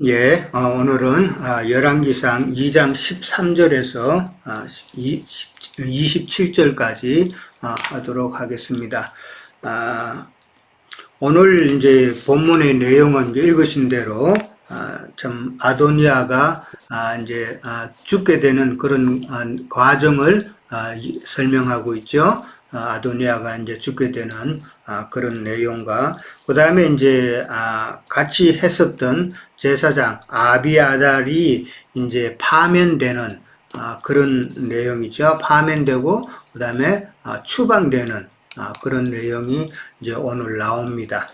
예, 오늘은 열왕기상 2장 13절에서 27절까지 하도록 하겠습니다. 아, 오늘 이제 본문의 내용은 이제 읽으신 대로 참 아도니아가 이제 죽게 되는 그런 과정을 설명하고 있죠. 아도니아가 이제 죽게 되는 그런 내용과 그 다음에 이제 같이 했었던 제사장 아비아달이 이제 파면되는 그런 내용이죠. 파면되고 그 다음에 추방되는 그런 내용이 이제 오늘 나옵니다.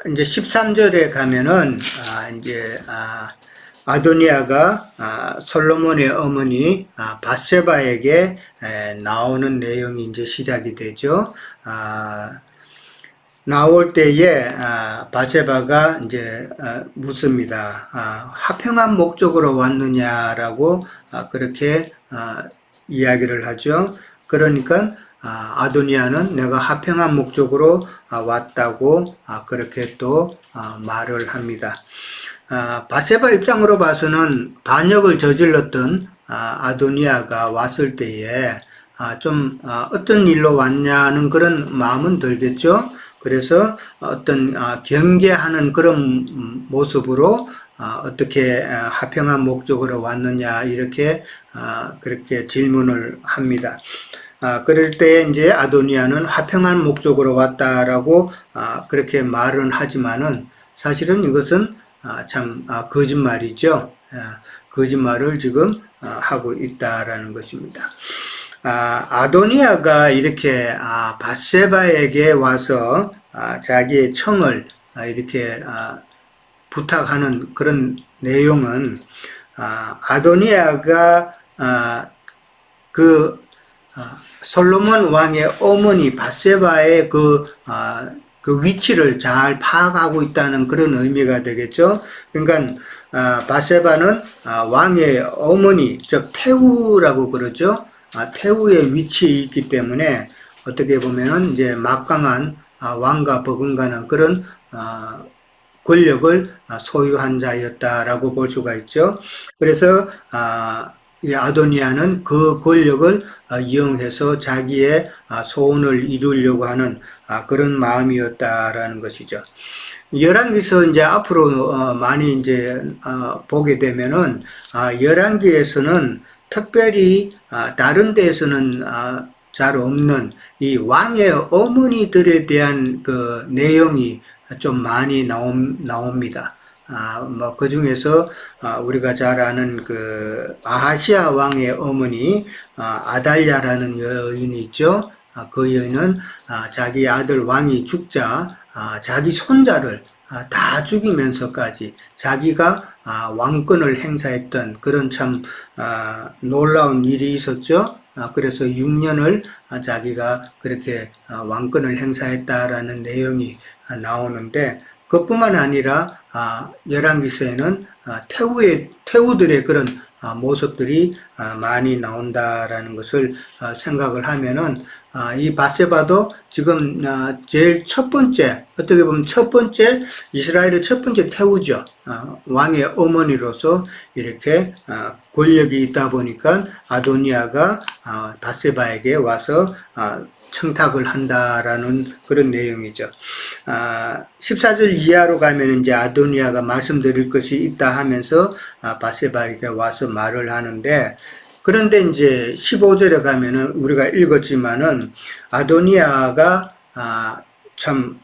이제 13절에 가면은, 이제, 아도니아가, 솔로몬의 어머니, 밧세바에게 나오는 내용이 이제 시작이 되죠. 나올 때에, 밧세바가 이제, 묻습니다. 화평한 목적으로 왔느냐라고, 그렇게, 이야기를 하죠. 그러니까, 아도니아는 내가 화평한 목적으로 왔다고 그렇게 또 말을 합니다. 밧세바 입장으로 봐서는 반역을 저질렀던 아도니아가 왔을 때에 좀 어떤 일로 왔냐는 그런 마음은 들겠죠. 그래서 어떤 경계하는 그런 모습으로 어떻게 화평한 목적으로 왔느냐 이렇게 그렇게 질문을 합니다. 그럴 때 이제 아도니아는 화평한 목적으로 왔다라고 그렇게 말은 하지만은 사실은 이것은 참 거짓말이죠. 거짓말을 지금 하고 있다라는 것입니다. 아도니아가 이렇게 밧세바에게 와서 자기의 청을 이렇게 부탁하는 그런 내용은 아도니아가 그 솔로몬 왕의 어머니 밧세바의 그 위치를 잘 파악하고 있다는 그런 의미가 되겠죠. 그러니까 밧세바는 왕의 어머니, 즉 태후라고 그러죠. 태후의 위치에 있기 때문에 어떻게 보면은 이제 막강한 왕과 버금가는 그런 권력을 소유한 자였다라고 볼 수가 있죠. 그래서 이 아도니아는 그 권력을 이용해서 자기의 소원을 이루려고 하는 그런 마음이었다라는 것이죠. 열왕기서 이제 앞으로 많이 이제 보게 되면은 열왕기에서는 특별히 다른 데에서는 잘 없는 이 왕의 어머니들에 대한 그 내용이 좀 많이 나옵니다. 뭐, 그 중에서, 우리가 잘 아는 그, 아하시아 왕의 어머니, 아달랴라는 여인이 있죠. 그 여인은, 자기 아들 왕이 죽자, 자기 손자를 다 죽이면서까지 자기가 왕권을 행사했던 그런 참, 놀라운 일이 있었죠. 그래서 6년을 자기가 그렇게 왕권을 행사했다라는 내용이 나오는데, 그뿐만 아니라 열왕기서에는 태후들의 그런 모습들이 많이 나온다라는 것을 생각을 하면은 이 밧세바도 지금 제일 첫 번째, 어떻게 보면 첫 번째 이스라엘의 첫 번째 태후죠. 왕의 어머니로서 이렇게 권력이 있다 보니까 아도니아가 밧세바에게 와서 청탁을 한다라는 그런 내용이죠. 14절 이하로 가면 이제 아도니아가 말씀드릴 것이 있다 하면서 밧세바에게 와서 말을 하는데, 그런데 이제 15절에 가면은 우리가 읽었지만은 아도니아가 참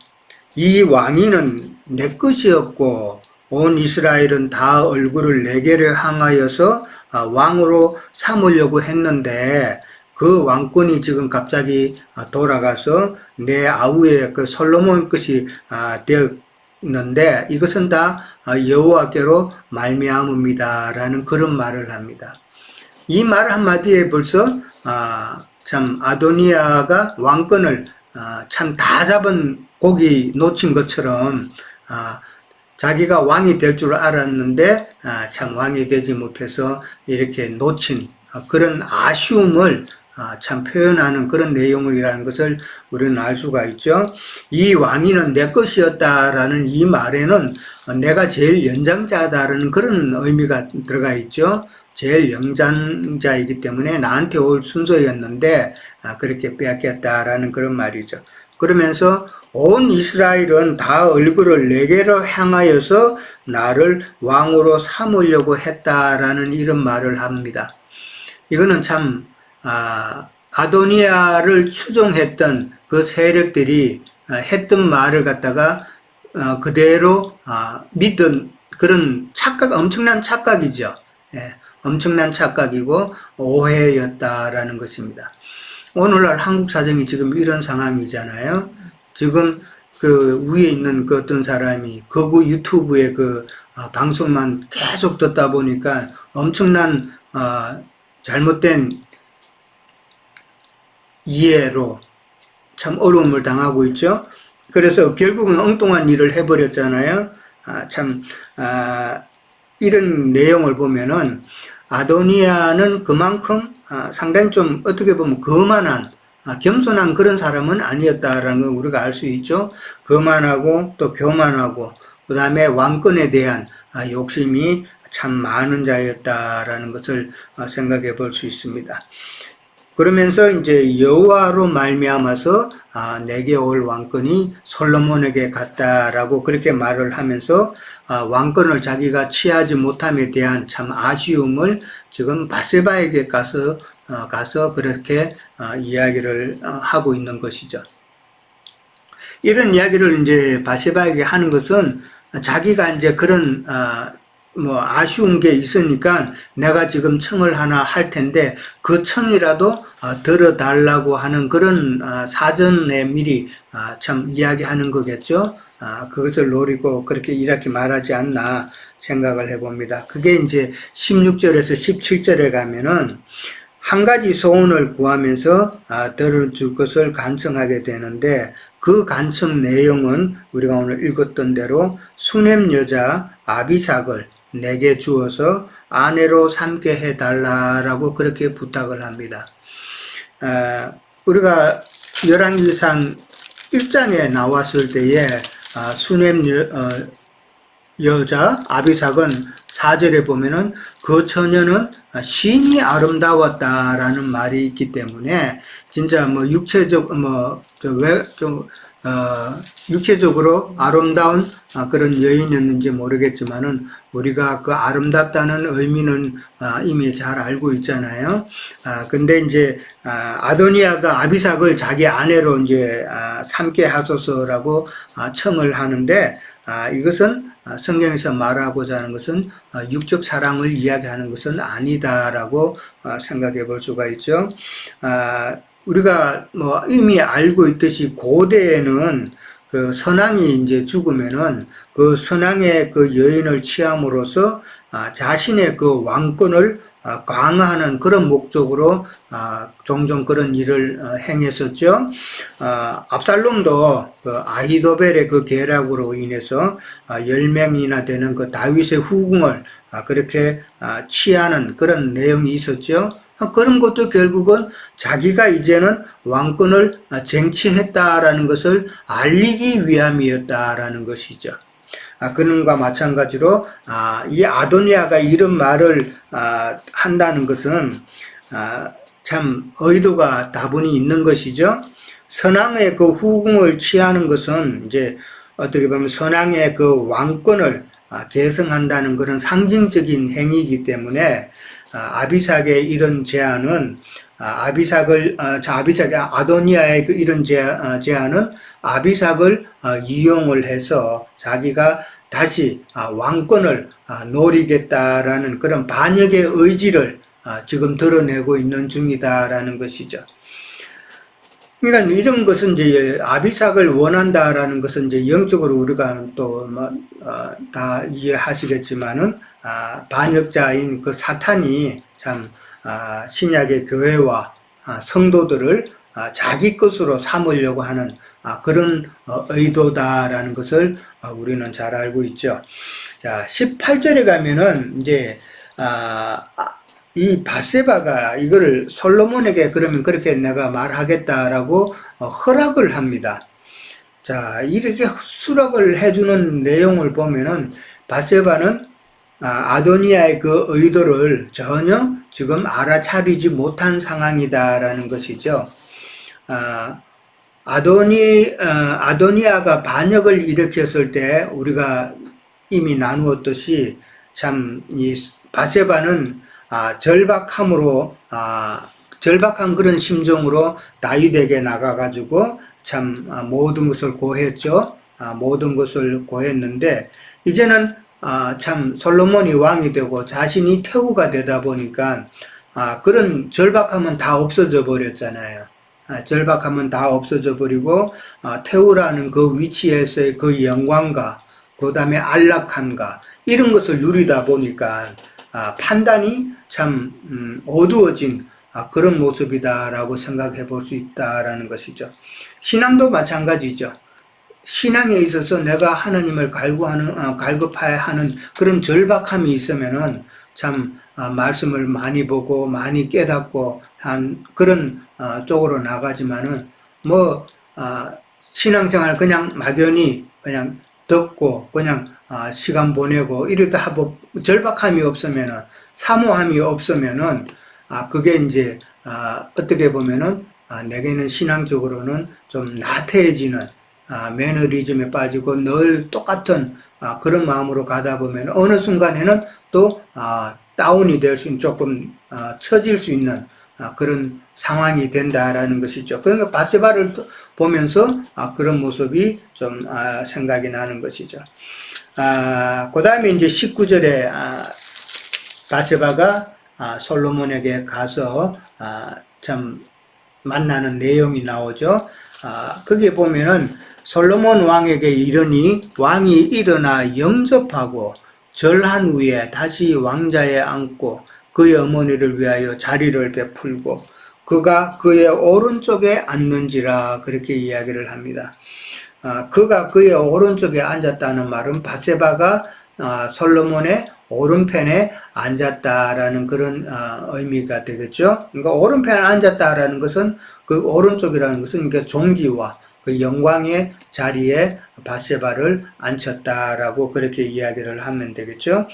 이 왕위는 내 것이었고 온 이스라엘은 다 얼굴을 내게를 향하여서 왕으로 삼으려고 했는데 그 왕권이 지금 갑자기 돌아가서 내 아우의 그 솔로몬 것이 되었는데 이것은 다 여호와께로 말미암음이다라는 그런 말을 합니다. 이 말 한마디에 벌써 참 아도니아가 왕권을 참 다 잡은 고기 놓친 것처럼 자기가 왕이 될 줄 알았는데 참 왕이 되지 못해서 이렇게 놓친 그런 아쉬움을 참 표현하는 그런 내용이라는 것을 우리는 알 수가 있죠. 이 왕위는 내 것이었다라는 이 말에는 내가 제일 연장자다라는 그런 의미가 들어가 있죠. 제일 연장자이기 때문에 나한테 올 순서였는데 그렇게 빼앗겼다라는 그런 말이죠. 그러면서 온 이스라엘은 다 얼굴을 내게로 향하여서 나를 왕으로 삼으려고 했다라는 이런 말을 합니다. 이거는 참 아도니아를 추종했던 그 세력들이 했던 말을 갖다가 그대로 믿은 그런 엄청난 착각이죠. 예, 엄청난 착각이고 오해였다라는 것입니다. 오늘날 한국 사정이 지금 이런 상황이잖아요. 지금 그 위에 있는 그 어떤 사람이 거구 유튜브에 그 방송만 계속 듣다 보니까 엄청난 잘못된 이해로 참 어려움을 당하고 있죠. 그래서 결국은 엉뚱한 일을 해버렸잖아요. 이런 내용을 보면은 아도니아는 그만큼 상당히 좀 어떻게 보면 거만한 겸손한 그런 사람은 아니었다라는 걸 우리가 알 수 있죠. 거만하고 또 교만하고 그 다음에 왕권에 대한 욕심이 참 많은 자였다라는 것을 생각해 볼 수 있습니다. 그러면서 이제 여호와로 말미암아서 내게 올 왕권이 솔로몬에게 갔다라고 그렇게 말을 하면서 왕권을 자기가 취하지 못함에 대한 참 아쉬움을 지금 바세바에게 가서 그렇게 이야기를 하고 있는 것이죠. 이런 이야기를 이제 바세바에게 하는 것은 자기가 이제 그런 아쉬운 게 있으니까 내가 지금 청을 하나 할 텐데 그 청이라도 들어달라고 하는 그런 사전에 미리 참 이야기하는 거겠죠. 그것을 노리고 그렇게 이렇게 말하지 않나 생각을 해봅니다. 그게 이제 16절에서 17절에 가면은 한 가지 소원을 구하면서 들어줄 것을 간청하게 되는데 그 간청 내용은 우리가 오늘 읽었던 대로 수넴 여자 아비삭을 내게 주어서 아내로 삼게 해달라라고 그렇게 부탁을 합니다. 우리가 열왕기상 1장에 나왔을 때에 수넴 여자 아비삭은 4절에 보면은 그 처녀는 심히 아름다웠다라는 말이 있기 때문에 진짜 육체적으로 아름다운 그런 여인이었는지 모르겠지만은 우리가 그 아름답다는 의미는 이미 잘 알고 있잖아요. 근데 이제 아도니아가 아비삭을 자기 아내로 이제 삼게 하소서라고 청을 하는데 이것은 성경에서 말하고자 하는 것은 육적 사랑을 이야기하는 것은 아니다라고 생각해 볼 수가 있죠. 우리가 이미 알고 있듯이 고대에는 그 선왕이 이제 죽으면은 그 선왕의 그 여인을 취함으로써 자신의 그 왕권을 강화하는 그런 목적으로 종종 그런 일을 행했었죠. 압살롬도 그 아히도벨의 그 계략으로 인해서 10명이나 되는 그 다윗의 후궁을 그렇게 취하는 그런 내용이 있었죠. 그런 것도 결국은 자기가 이제는 왕권을 쟁취했다라는 것을 알리기 위함이었다라는 것이죠. 그런과 마찬가지로 이 아도니아가 이런 말을 한다는 것은 참 의도가 다분히 있는 것이죠. 선왕의 그 후궁을 취하는 것은 이제 어떻게 보면 선왕의 그 왕권을 계승한다는 그런 상징적인 행위이기 때문에 아비삭의 이런 제안은 아도니아의 그 이런 제안은 아비삭을 이용을 해서 자기가 다시 왕권을 노리겠다라는 그런 반역의 의지를 지금 드러내고 있는 중이다라는 것이죠. 그러니까 이런 것은 이제 아비삭을 원한다라는 것은 이제 영적으로 우리가 또 다 이해하시겠지만은 반역자인 그 사탄이 참 신약의 교회와 성도들을 자기 것으로 삼으려고 하는 그런 의도다라는 것을 우리는 잘 알고 있죠. 자, 18절에 가면은 이제 이 바세바가 이거를 솔로몬에게 그러면 그렇게 내가 말하겠다라고 허락을 합니다. 자, 이렇게 수락을 해주는 내용을 보면은 바세바는 아도니아의 그 의도를 전혀 지금 알아차리지 못한 상황이다라는 것이죠. 아도니아가 반역을 일으켰을 때 우리가 이미 나누었듯이 참 이 바세바는 절박한 그런 심정으로 다윗에게 나가가지고 참 모든 것을 고했죠. 모든 것을 고했는데 이제는 참 솔로몬이 왕이 되고 자신이 태후가 되다 보니까 그런 절박함은 다 없어져 버렸잖아요. 절박함은 다 없어져 버리고 태후라는 그 위치에서의 그 영광과 그 다음에 안락함과 이런 것을 누리다 보니까 판단이 참 어두워진 그런 모습이다라고 생각해 볼 수 있다라는 것이죠. 신앙도 마찬가지죠. 신앙에 있어서 내가 하나님을 갈급해야 하는 그런 절박함이 있으면은 참 말씀을 많이 보고 많이 깨닫고 한 그런 쪽으로 나가지만은 신앙생활 그냥 막연히 그냥 듣고 그냥 시간 보내고 이러다 하고 절박함이 없으면은 사모함이 없으면은 그게 이제 어떻게 보면은 내게는 신앙적으로는 좀 나태해지는 매너리즘에 빠지고 늘 똑같은 그런 마음으로 가다 보면 어느 순간에는 또 다운이 될 수 있는 조금 처질 수 있는 그런 상황이 된다라는 것이죠. 그러니까 바세바를 보면서 그런 모습이 좀 생각이 나는 것이죠. 그 다음에 이제 19절에 바세바가 솔로몬에게 가서 참 만나는 내용이 나오죠. 거기에 보면은 솔로몬 왕에게 이르니 왕이 일어나 영접하고 절한 후에 다시 왕자에 앉고 그의 어머니를 위하여 자리를 베풀고 그가 그의 오른쪽에 앉는지라 그렇게 이야기를 합니다. 그가 그의 오른쪽에 앉았다는 말은 바세바가 솔로몬의 오른편에 앉았다라는 그런 의미가 되겠죠. 그러니까 오른편에 앉았다라는 것은 그 오른쪽이라는 것은 그러니까 존귀와 그 영광의 자리에 바세바를 앉혔다라고 그렇게 이야기를 하면 되겠죠.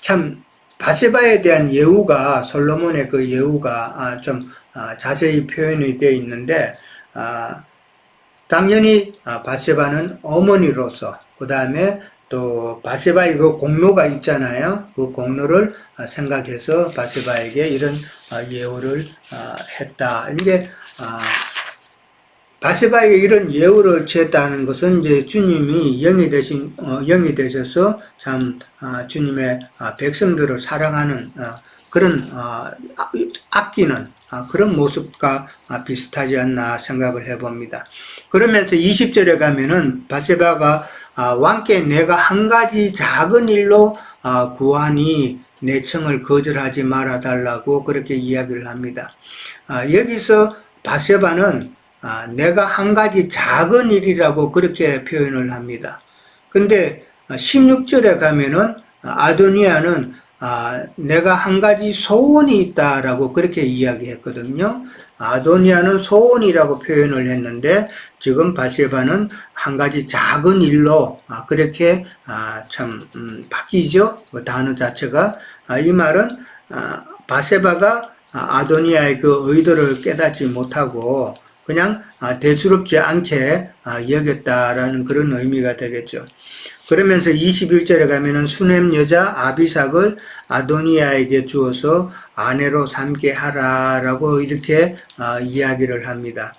참 바세바에 대한 예우가 솔로몬의 그 예우가 좀 자세히 표현이 되어 있는데 당연히 바세바는 어머니로서 그 다음에 또 바세바의 그 공로가 있잖아요. 그 공로를 생각해서 바세바에게 이런 예우를 했다. 이게 바세바에게 이런 예우를 취했다는 것은 이제 주님이 영이 되셔서 참 주님의 백성들을 사랑하는 그런 아끼는 그런 모습과 비슷하지 않나 생각을 해봅니다. 그러면서 20절에 가면은 바세바가 왕께 내가 한 가지 작은 일로 구하니 내 청을 거절하지 말아달라고 그렇게 이야기를 합니다. 여기서 바세바는 내가 한 가지 작은 일이라고 그렇게 표현을 합니다. 근데 16절에 가면은 아도니아는 내가 한 가지 소원이 있다라고 그렇게 이야기했거든요. 아도니아는 소원이라고 표현을 했는데 지금 바세바는 한 가지 작은 일로 그렇게 참 바뀌죠. 그 단어 자체가 이 말은 바세바가 아도니아의 그 의도를 깨닫지 못하고 그냥 대수롭지 않게 여겼다라는 그런 의미가 되겠죠. 그러면서 21절에 가면은 수넴 여자 아비삭을 아도니아에게 주어서 아내로 삼게 하라라고 이렇게 이야기를 합니다.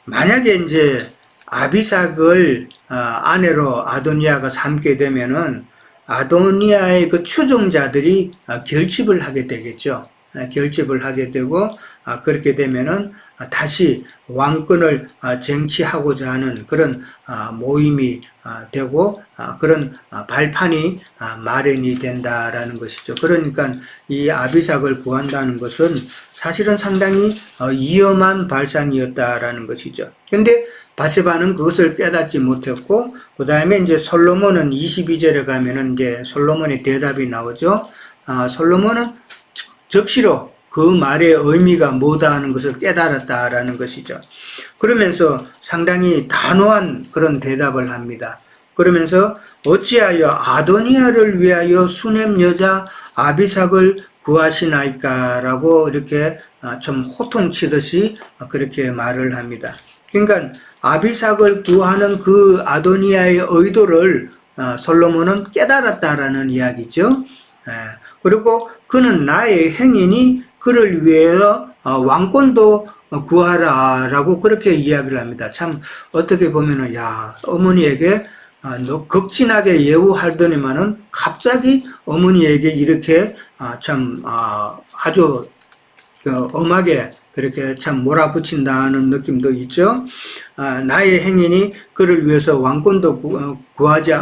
만약에 이제 아비삭을 아내로 아도니아가 삼게 되면은 아도니아의 그 추종자들이 결집을 하게 되겠죠. 결집을 하게 되고 그렇게 되면은 다시 왕권을 쟁취하고자 하는 그런 모임이 되고 그런 발판이 마련이 된다라는 것이죠. 그러니까 이 아비삭을 구한다는 것은 사실은 상당히 위험한 발상이었다라는 것이죠. 근데 바세바는 그것을 깨닫지 못했고 그 다음에 이제 솔로몬은 22절에 가면은 이제 솔로몬의 대답이 나오죠. 솔로몬은 적시로 그 말의 의미가 뭐다 하는 것을 깨달았다라는 것이죠. 그러면서 상당히 단호한 그런 대답을 합니다. 그러면서 어찌하여 아도니아를 위하여 수넴 여자 아비삭을 구하시나이까라고 이렇게 좀 호통치듯이 그렇게 말을 합니다. 그러니까 아비삭을 구하는 그 아도니아의 의도를 솔로몬은 깨달았다라는 이야기죠. 그리고 그는 나의 행인이 그를 위하여 왕권도 구하라라고 그렇게 이야기를 합니다. 참 어떻게 보면은 어머니에게 극진하게 예우하더니만은 갑자기 어머니에게 이렇게 아주 엄하게 그렇게 참 몰아붙인다는 느낌도 있죠. 나의 행인이 그를 위해서 왕권도 구하지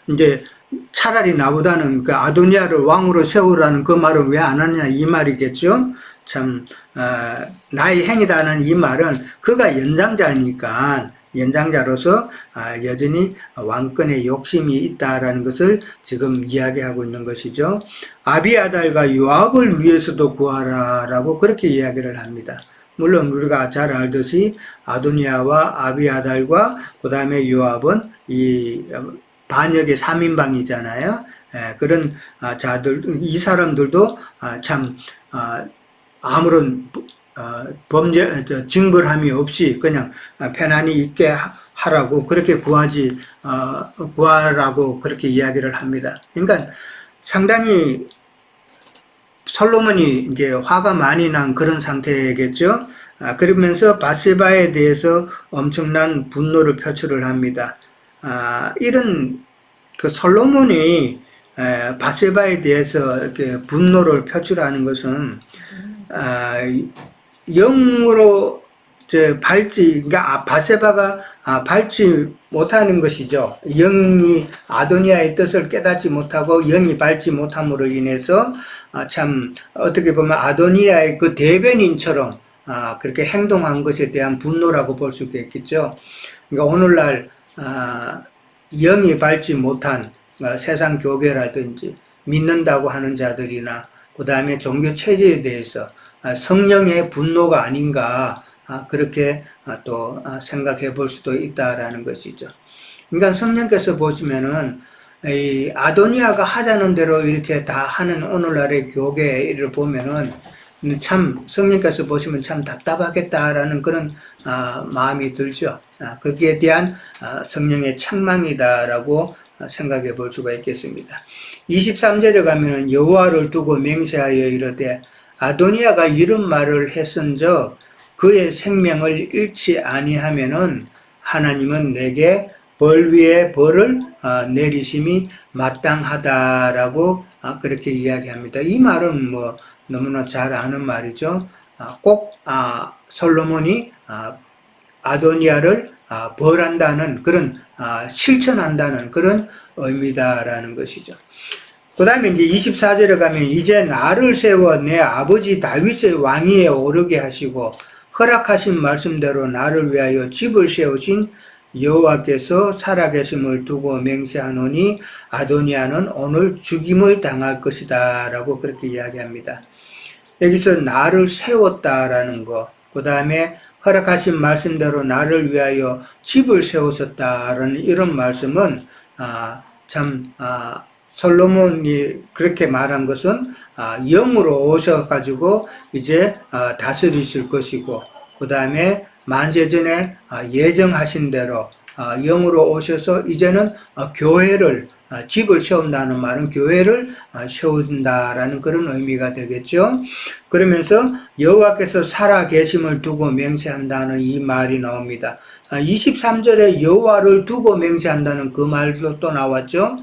이제 차라리 나보다는 그 아도니아를 왕으로 세우라는 그 말은 왜 안 하느냐 이 말이겠죠. 참 나의 행이다는 이 말은 그가 연장자니까 연장자로서 여전히 왕권에 욕심이 있다라는 것을 지금 이야기하고 있는 것이죠. 아비아달과 요압을 위해서도 구하라라고 그렇게 이야기를 합니다. 물론 우리가 잘 알듯이 아도니아와 아비아달과 그 다음에 요압은 이 반역의 3인방이잖아요. 그런 자들, 이 사람들도 참 아무런 징벌함이 없이 그냥 편안히 있게 하라고 그렇게 구하라고 그렇게 이야기를 합니다. 그러니까 상당히 솔로몬이 이제 화가 많이 난 그런 상태겠죠. 그러면서 바세바에 대해서 엄청난 분노를 표출을 합니다. 이런 그 솔로몬이 바세바에 대해서 이렇게 분노를 표출하는 것은 영으로 그러니까 바세바가 밟지 못하는 것이죠. 영이 아도니아의 뜻을 깨닫지 못하고 영이 밟지 못함으로 인해서 참 어떻게 보면 아도니아의 그 대변인처럼 그렇게 행동한 것에 대한 분노라고 볼 수 있겠죠. 그러니까 오늘날 영이 밟지 못한 세상 교계라든지 믿는다고 하는 자들이나 그 다음에 종교 체제에 대해서 성령의 분노가 아닌가 그렇게 또 생각해 볼 수도 있다라는 것이죠. 그러니까 성령께서 보시면은 이 아도니아가 하자는 대로 이렇게 다 하는 오늘날의 교계를 보면은 참 성령께서 보시면 참 답답하겠다라는 그런 마음이 들죠. 거기에 대한 성령의 책망이다라고 생각해 볼 수가 있겠습니다. 23절에 가면은 여호와를 두고 맹세하여 이르되 아도니아가 이런 말을 했은즉 그의 생명을 잃지 아니하면은 하나님은 내게 벌 위에 벌을 내리심이 마땅하다라고 그렇게 이야기합니다. 이 말은 뭐 너무나 잘 아는 말이죠. 꼭 솔로몬이 아도니아를 벌한다는 그런 실천한다는 그런 의미다라는 것이죠. 그 다음에 이제 24절에 가면 이제 나를 세워 내 아버지 다윗의 왕위에 오르게 하시고 허락하신 말씀대로 나를 위하여 집을 세우신 여호와께서 살아계심을 두고 맹세하노니 아도니아는 오늘 죽임을 당할 것이다 라고 그렇게 이야기합니다. 여기서 나를 세웠다라는 거, 그 다음에 허락하신 말씀대로 나를 위하여 집을 세우셨다라는 이런 말씀은 솔로몬이 그렇게 말한 것은 영으로 오셔가지고 이제 다스리실 것이고 그 다음에 만세전에 예정하신 대로 영으로 오셔서 이제는 교회를 집을 세운다는 말은 교회를 세운다라는 그런 의미가 되겠죠. 그러면서 여호와께서 살아계심을 두고 맹세한다는 이 말이 나옵니다. 23절에 여호와를 두고 맹세한다는 그 말도 또 나왔죠.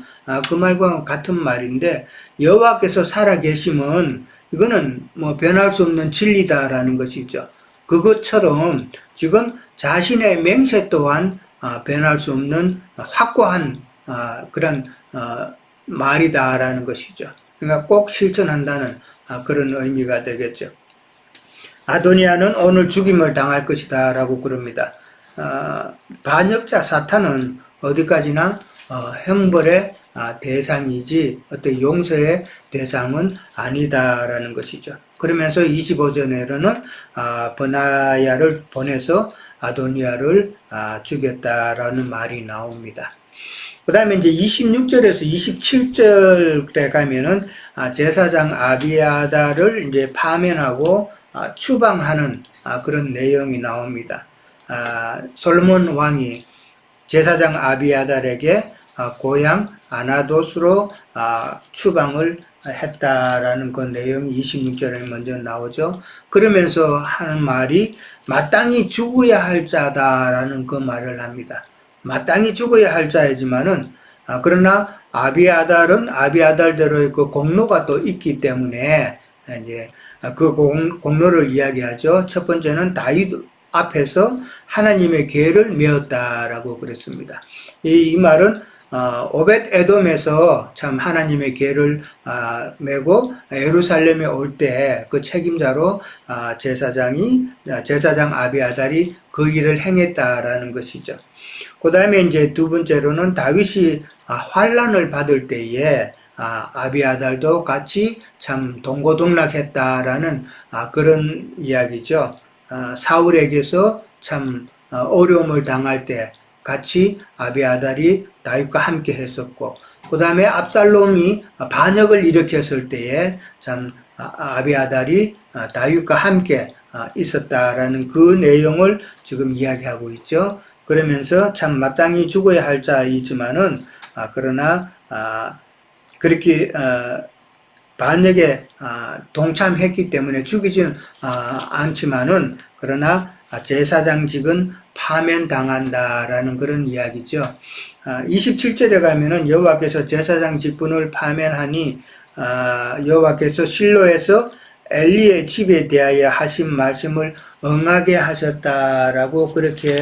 그 말과 같은 말인데 여호와께서 살아계심은 이거는 뭐 변할 수 없는 진리다라는 것이죠. 그것처럼 지금 자신의 맹세 또한 변할 수 없는 확고한 그런 말이다라는 것이죠. 그러니까 꼭 실천한다는 그런 의미가 되겠죠. 아도니아는 오늘 죽임을 당할 것이다 라고 그럽니다. 반역자 사탄은 어디까지나 형벌의 대상이지 어떤 용서의 대상은 아니다라는 것이죠. 그러면서 25절에는 버나야를 보내서 아도니아를 죽였다라는 말이 나옵니다. 그 다음에 이제 26절에서 27절에 가면은 제사장 아비아다를 이제 파면하고 추방하는 그런 내용이 나옵니다. 솔로몬 왕이 제사장 아비아달에게 고향 아나돗으로 추방을 했다라는 그 내용이 26절에 먼저 나오죠. 그러면서 하는 말이 마땅히 죽어야 할 자다라는 그 말을 합니다. 마땅히 죽어야 할 자이지만은 그러나 아비아달은 아비아달대로의 그 공로가 또 있기 때문에 이제 그 공로를 이야기하죠. 첫 번째는 다윗 앞에서 하나님의 계를 메었다라고 그랬습니다. 이 말은 오벳 에돔에서 참 하나님의 계를 메고 예루살렘에 올 때 그 책임자로 제사장 아비아달이 그 일을 행했다라는 것이죠. 그 다음에 이제 두 번째로는 다윗이 환란을 받을 때에 아비아달도 같이 참 동고동락했다라는 그런 이야기죠. 사울에게서 참 어려움을 당할 때 같이 아비아달이 다윗과 함께 했었고, 그 다음에 압살롬이 반역을 일으켰을 때에 참 아비아달이 다윗과 함께 있었다라는 그 내용을 지금 이야기하고 있죠. 그러면서 참 마땅히 죽어야 할 자이지만은 그러나 그렇게 반역에 동참했기 때문에 죽이지는 않지만은 그러나 제사장직은 파면당한다라는 그런 이야기죠. 27절에 가면은 여호와께서 제사장 직분을 파면하니 여호와께서 실로에서 엘리의 집에 대하여 하신 말씀을 응하게 하셨다라고 그렇게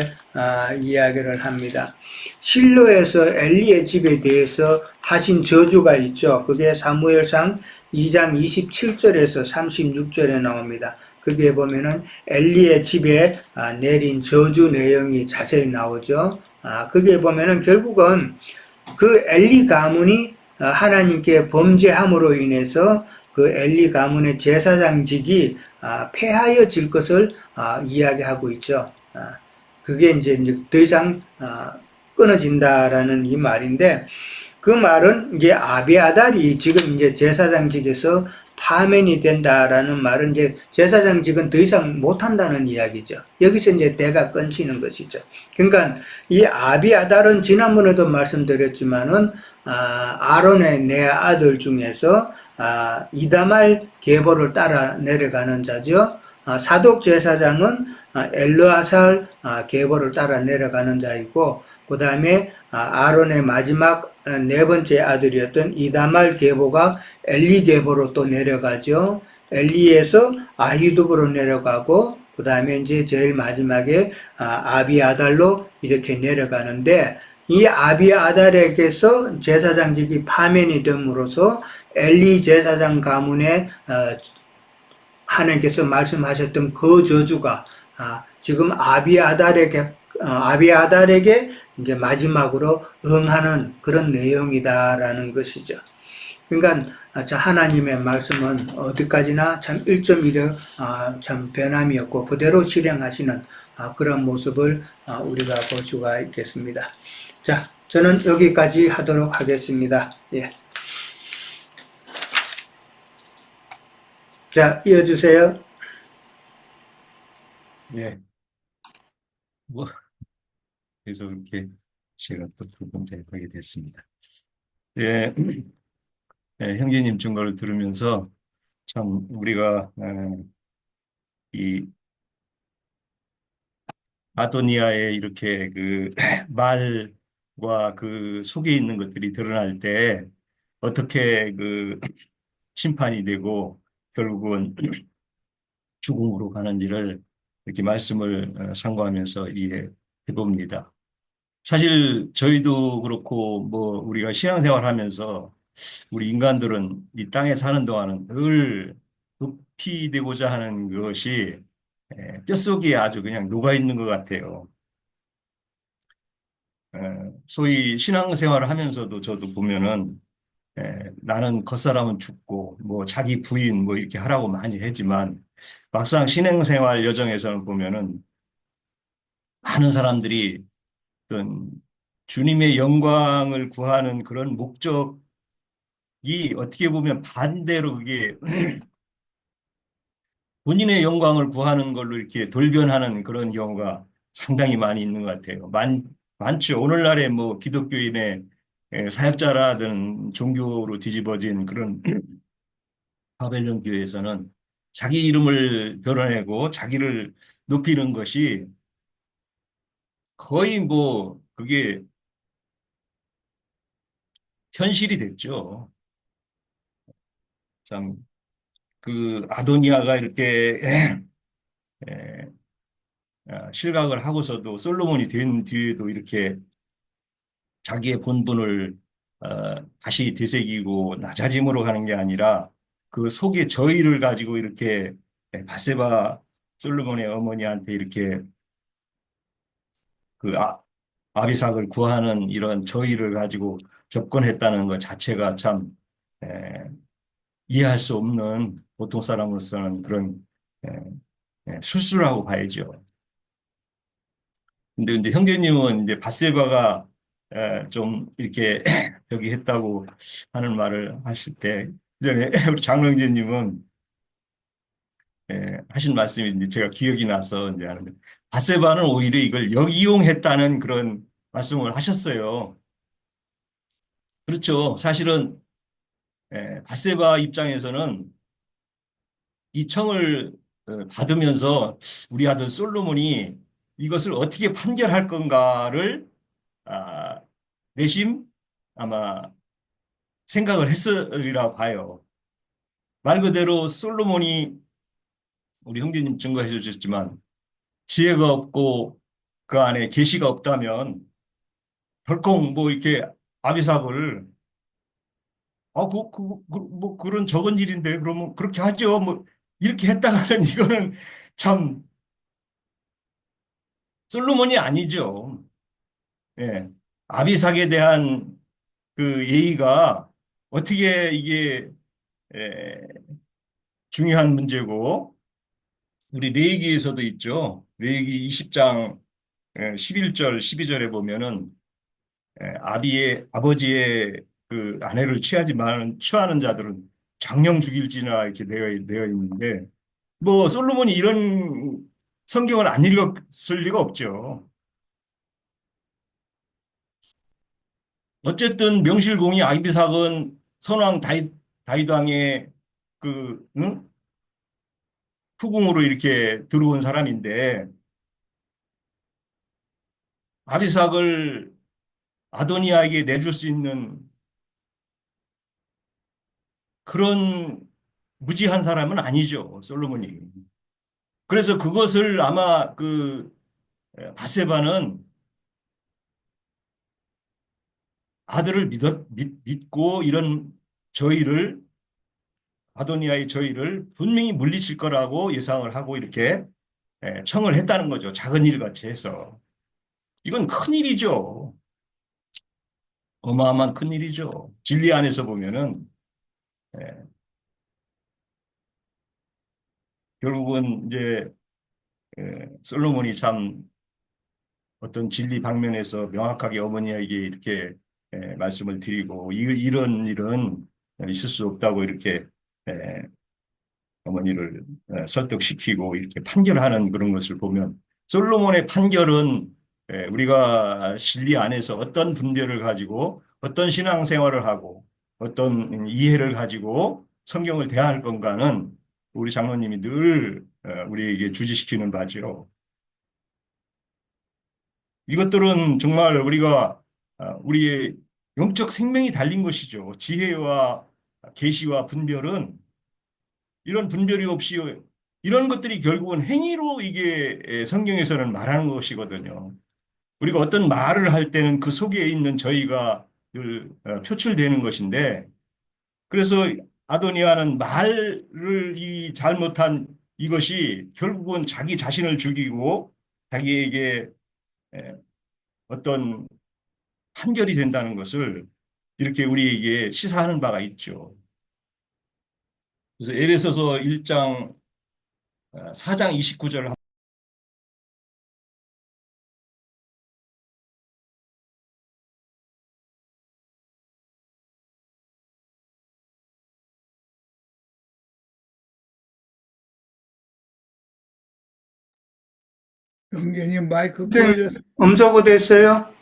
이야기를 합니다. 실로에서 엘리의 집에 대해서 하신 저주가 있죠. 그게 사무엘상 2장 27절에서 36절에 나옵니다. 거기에 보면은 엘리의 집에 내린 저주 내용이 자세히 나오죠. 거기에 보면은 결국은 그 엘리 가문이 하나님께 범죄함으로 인해서 그 엘리 가문의 제사장직이 폐하여질 것을 이야기하고 있죠. 그게 이제 더 이상 끊어진다라는 이 말인데, 그 말은 이제 아비아달이 지금 이제 제사장직에서 파면이 된다라는 말은 이제 제사장직은 더 이상 못한다는 이야기죠. 여기서 이제 때가 끊기는 것이죠. 그러니까 이 아비아달은 지난번에도 말씀드렸지만은 아론의 네 아들 중에서 이다말 계보를 따라 내려가는 자죠. 사독 제사장은 엘르아살 계보를 따라 내려가는 자이고, 그 다음에 아론의 마지막 네 번째 아들이었던 이다말 계보가 엘리 계보로 또 내려가죠. 엘리에서 아히두브로 내려가고, 그 다음에 이제 제일 마지막에 아비아달로 이렇게 내려가는데, 이 아비아달에게서 제사장직이 파면이 됨으로써 엘리 제사장 가문의 하나님께서 말씀하셨던 그 저주가 지금 아비아달에게 이제 마지막으로 응하는 그런 내용이다라는 것이죠. 그러니까 하나님의 말씀은 어디까지나 참 1.1의 참 변함이 없고 그대로 실행하시는 그런 모습을 우리가 볼 수가 있겠습니다. 자, 저는 여기까지 하도록 하겠습니다. 예. 자, 이어주세요. 예. 뭐, 그래서 이렇게 제가 또 두 번째 하게 됐습니다. 예. 형제님 증거를 들으면서 참 우리가 이 아도니아의 이렇게 그 말과 그 속에 있는 것들이 드러날 때 어떻게 그 심판이 되고 결국은 죽음으로 가는지를 이렇게 말씀을 상고하면서 이해해 봅니다. 사실 저희도 그렇고 뭐 우리가 신앙생활 하면서 우리 인간들은 이 땅에 사는 동안은 늘 높이 되고자 하는 것이 뼛속에 아주 그냥 녹아 있는 것 같아요. 소위 신앙생활을 하면서도 저도 보면은 나는 겉사람은 죽고 뭐 자기 부인 뭐 이렇게 하라고 많이 하지만 막상 신행생활 여정에서는 보면은 많은 사람들이 어떤 주님의 영광을 구하는 그런 목적이 어떻게 보면 반대로 그게 본인의 영광을 구하는 걸로 이렇게 돌변하는 그런 경우가 상당히 많이 있는 것 같아요. 많죠. 오늘날의 뭐 기독교인의 사역자라든 종교로 뒤집어진 그런 바벨론 교회에서는 자기 이름을 드러내고 자기를 높이는 것이 거의 뭐 그게 현실이 됐죠. 참 그 아도니아가 이렇게 에, 실각을 하고서도 솔로몬이 된 뒤에도 이렇게 자기의 본분을 다시 되새기고 낮아짐으로 가는 게 아니라 그 속에 저의를 가지고 이렇게 바세바 솔로몬의 어머니한테 이렇게 그 아비삭을 구하는 이런 저의를 가지고 접근했다는 것 자체가 참 에, 이해할 수 없는 보통 사람으로서는 그런 에, 술수라고 봐야죠. 근데 이제 형제님은 이제 바세바가 좀 이렇게 저기 했다고 하는 말을 하실 때 전에 우리 장로형제님은 하신 말씀이 이제 제가 기억이 나서 이제 하는데 바세바는 오히려 이걸 역이용했다는 그런 말씀을 하셨어요. 그렇죠. 사실은 바세바 입장에서는 이 청을 받으면서 우리 아들 솔로몬이 이것을 어떻게 판결할 건가를 아, 내심 아마 생각을 했으리라 봐요. 말 그대로 솔로몬이 우리 형제님 증거해 주셨지만 지혜가 없고 그 안에 계시가 없다면 덜컥 뭐 이렇게 아비삭을 뭐 그런 적은 일인데 그러면 그렇게 하죠. 뭐 이렇게 했다가는 이거는 참 솔로몬이 아니죠. 예. 아비삭에 대한 그 예의가 어떻게 이게 에, 중요한 문제고 우리 레위기에서도 있죠. 레위기 20장 11절 12절에 보면은 아버지의 그 아내를 취하는 자들은 장령 죽일지나 이렇게 되어 있는데 뭐 솔로몬이 이런 성경을 안 읽었을 리가 없죠. 어쨌든 명실공히 아비삭은 선왕 다윗 왕의 그 응? 후궁으로 이렇게 들어온 사람인데 아비삭을 아도니아에게 내줄 수 있는 그런 무지한 사람은 아니죠. 솔로몬이. 그래서 그것을 아마 그 바세바는 아들을 믿고 이런 저희를 아도니아의 저희를 분명히 물리칠 거라고 예상을 하고 이렇게 청을 했다는 거죠. 작은 일 같이 해서. 이건 큰일이죠. 어마어마한 큰일이죠. 진리 안에서 보면은 예, 결국은 이제 솔로몬이 참 어떤 진리 방면에서 명확하게 어머니에게 이렇게 말씀을 드리고 이런 일은 있을 수 없다고 이렇게 에, 어머니를 설득시키고 이렇게 판결하는 그런 것을 보면 솔로몬의 판결은 우리가 진리 안에서 어떤 분별을 가지고 어떤 신앙생활을 하고 어떤 이해를 가지고 성경을 대할 건가는 우리 장로님이 늘 우리에게 주지시키는 바지요. 이것들은 정말 우리가 우리의 영적 생명이 달린 것이죠. 지혜와 계시와 분별은 이런 분별이 없이 이런 것들이 결국은 행위로 이게 성경에서는 말하는 것이거든요. 우리가 어떤 말을 할 때는 그 속에 있는 저희가 늘 표출되는 것인데 그래서 아도니아는 말을 이 잘못한 이것이 결국은 자기 자신을 죽이고 자기에게 어떤 판결이 된다는 것을 이렇게 우리에게 시사하는 바가 있죠. 그래서 에베소서 1장 4장 29절 영gen님 마이크 네, 꺼졌어. 음소거 됐어요?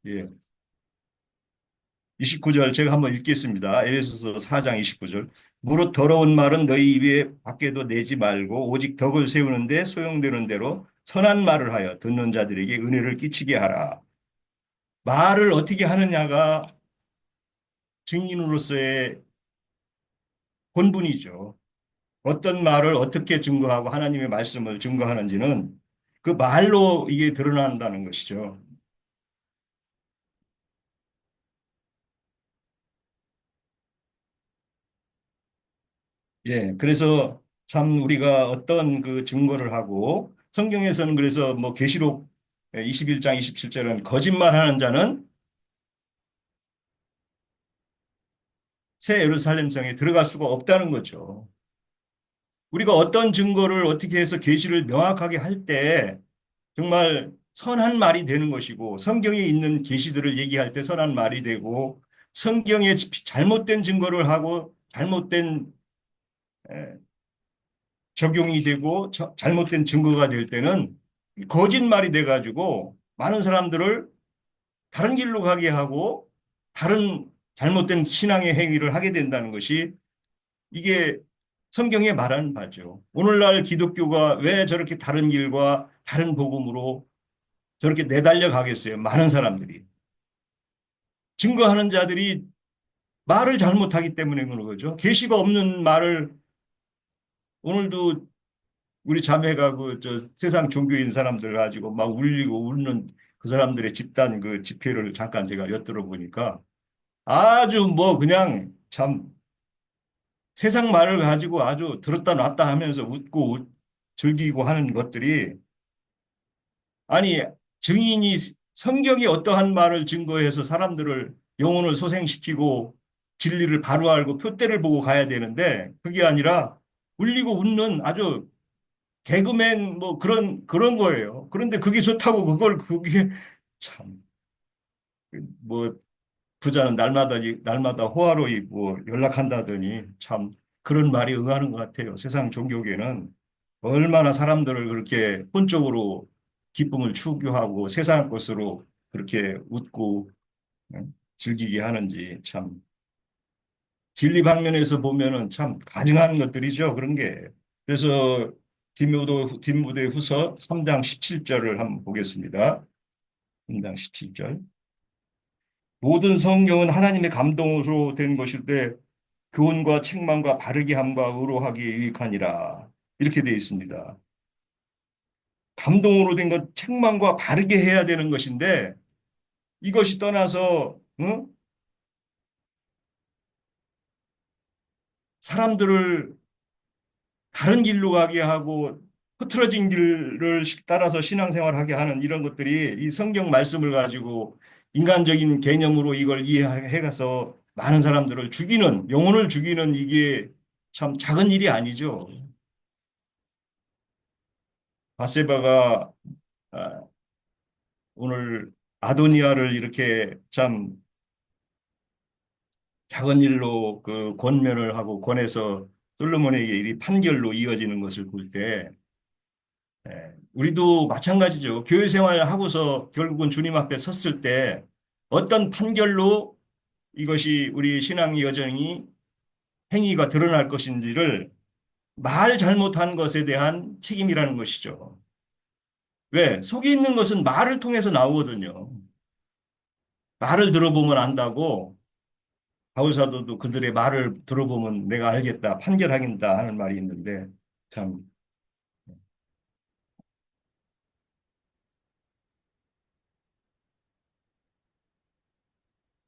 예. 29절 제가 한번 읽겠습니다. 에베소서 4장 29절. 무릇 더러운 말은 너희 입에 밖에도 내지 말고 오직 덕을 세우는데 소용되는 대로 선한 말을 하여 듣는 자들에게 은혜를 끼치게 하라. 말을 어떻게 하느냐가 증인으로서의 본분이죠. 어떤 말을 어떻게 증거하고 하나님의 말씀을 증거하는지는 그 말로 이게 드러난다는 것이죠. 예, 그래서 참 우리가 어떤 그 증거를 하고 성경에서는 그래서 뭐 계시록 21장 27절은 거짓말하는 자는 새 예루살렘 성에 들어갈 수가 없다는 거죠. 우리가 어떤 증거를 어떻게 해서 계시를 명확하게 할 때 정말 선한 말이 되는 것이고 성경에 있는 계시들을 얘기할 때 선한 말이 되고 성경에 잘못된 증거를 하고 잘못된 적용이 되고 잘못된 증거가 될 때는 거짓말이 돼가지고 많은 사람들을 다른 길로 가게 하고 다른 잘못된 신앙의 행위를 하게 된다는 것이 이게 성경에 말하는 바죠. 오늘날 기독교가 왜 저렇게 다른 길과 다른 복음으로 저렇게 내달려 가겠어요? 많은 사람들이. 증거하는 자들이 말을 잘못하기 때문에 그런 거죠. 계시가 없는 말을 오늘도 우리 자매가 그 저 세상 종교인 사람들 가지고 막 울리고 웃는 그 사람들의 집단 그 집회를 잠깐 제가 엿들어 보니까 아주 뭐 그냥 참 세상 말을 가지고 아주 들었다 놨다 하면서 웃고 즐기고 하는 것들이 아니 증인이 성경이 어떠한 말을 증거해서 사람들을 영혼을 소생시키고 진리를 바로 알고 표대를 보고 가야 되는데 그게 아니라 울리고 웃는 아주 개그맨 뭐 그런 거예요. 그런데 그게 좋다고 그게 참 뭐 부자는 날마다 호화로 입고 연락한다더니 참 그런 말이 응하는 것 같아요. 세상 종교계는 얼마나 사람들을 그렇게 혼적으로 기쁨을 추구하고 세상 것으로 그렇게 웃고 즐기게 하는지 참 진리 방면에서 보면은 참 가증한 것들이죠. 그런 게. 그래서 디모데 후서 3장 17절을 한번 보겠습니다. 3장 17절. 모든 성경은 하나님의 감동으로 된 것일 때 교훈과 책망과 바르게 함과 의로하기에 유익하니라. 이렇게 되어 있습니다. 감동으로 된 것, 책망과 바르게 해야 되는 것인데 이것이 떠나서 사람들을 다른 길로 가게 하고 흐트러진 길을 따라서 신앙생활하게 하는 이런 것들이 이 성경 말씀을 가지고 인간적인 개념으로 이걸 이해해가서 많은 사람들을 죽이는, 영혼을 죽이는 이게 참 작은 일이 아니죠. 바세바가 아, 오늘 아도니아를 이렇게 참 작은 일로 그 권면을 하고 권해서 솔로몬에게 이 판결로 이어지는 것을 볼 때, 우리도 마찬가지죠. 교회 생활 하고서 결국은 주님 앞에 섰을 때 어떤 판결로 이것이 우리 신앙 여정이 행위가 드러날 것인지를 말 잘못한 것에 대한 책임이라는 것이죠. 왜? 속에 있는 것은 말을 통해서 나오거든요. 말을 들어보면 안다고 바울사도도 그들의 말을 들어보면 내가 알겠다, 판결하겠다 하는 말이 있는데 참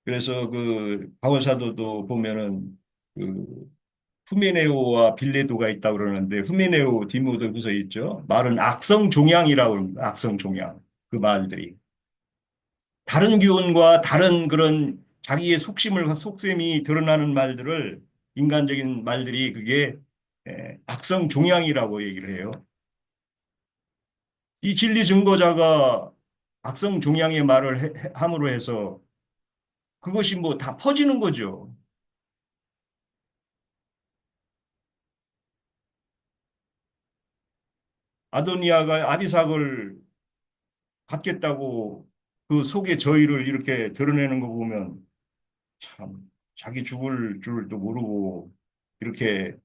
그래서 그 바울사도도 보면은 그 후메네오와 빌레도가 있다고 그러는데 후메네오 디모데후서에 있죠. 말은 악성 종양이라고 합니다. 악성 종양. 그 말들이. 다른 기운과 다른 그런 자기의 속셈이 드러나는 말들을 인간적인 말들이 그게 악성 종양이라고 얘기를 해요. 이 진리 증거자가 악성 종양의 말을 함으로 해서 그것이 뭐 다 퍼지는 거죠. 아도니아가 아비삭을 갖겠다고 그 속의 저의를 이렇게 드러내는 거 보면 참 자기 죽을 줄도 모르고 이렇게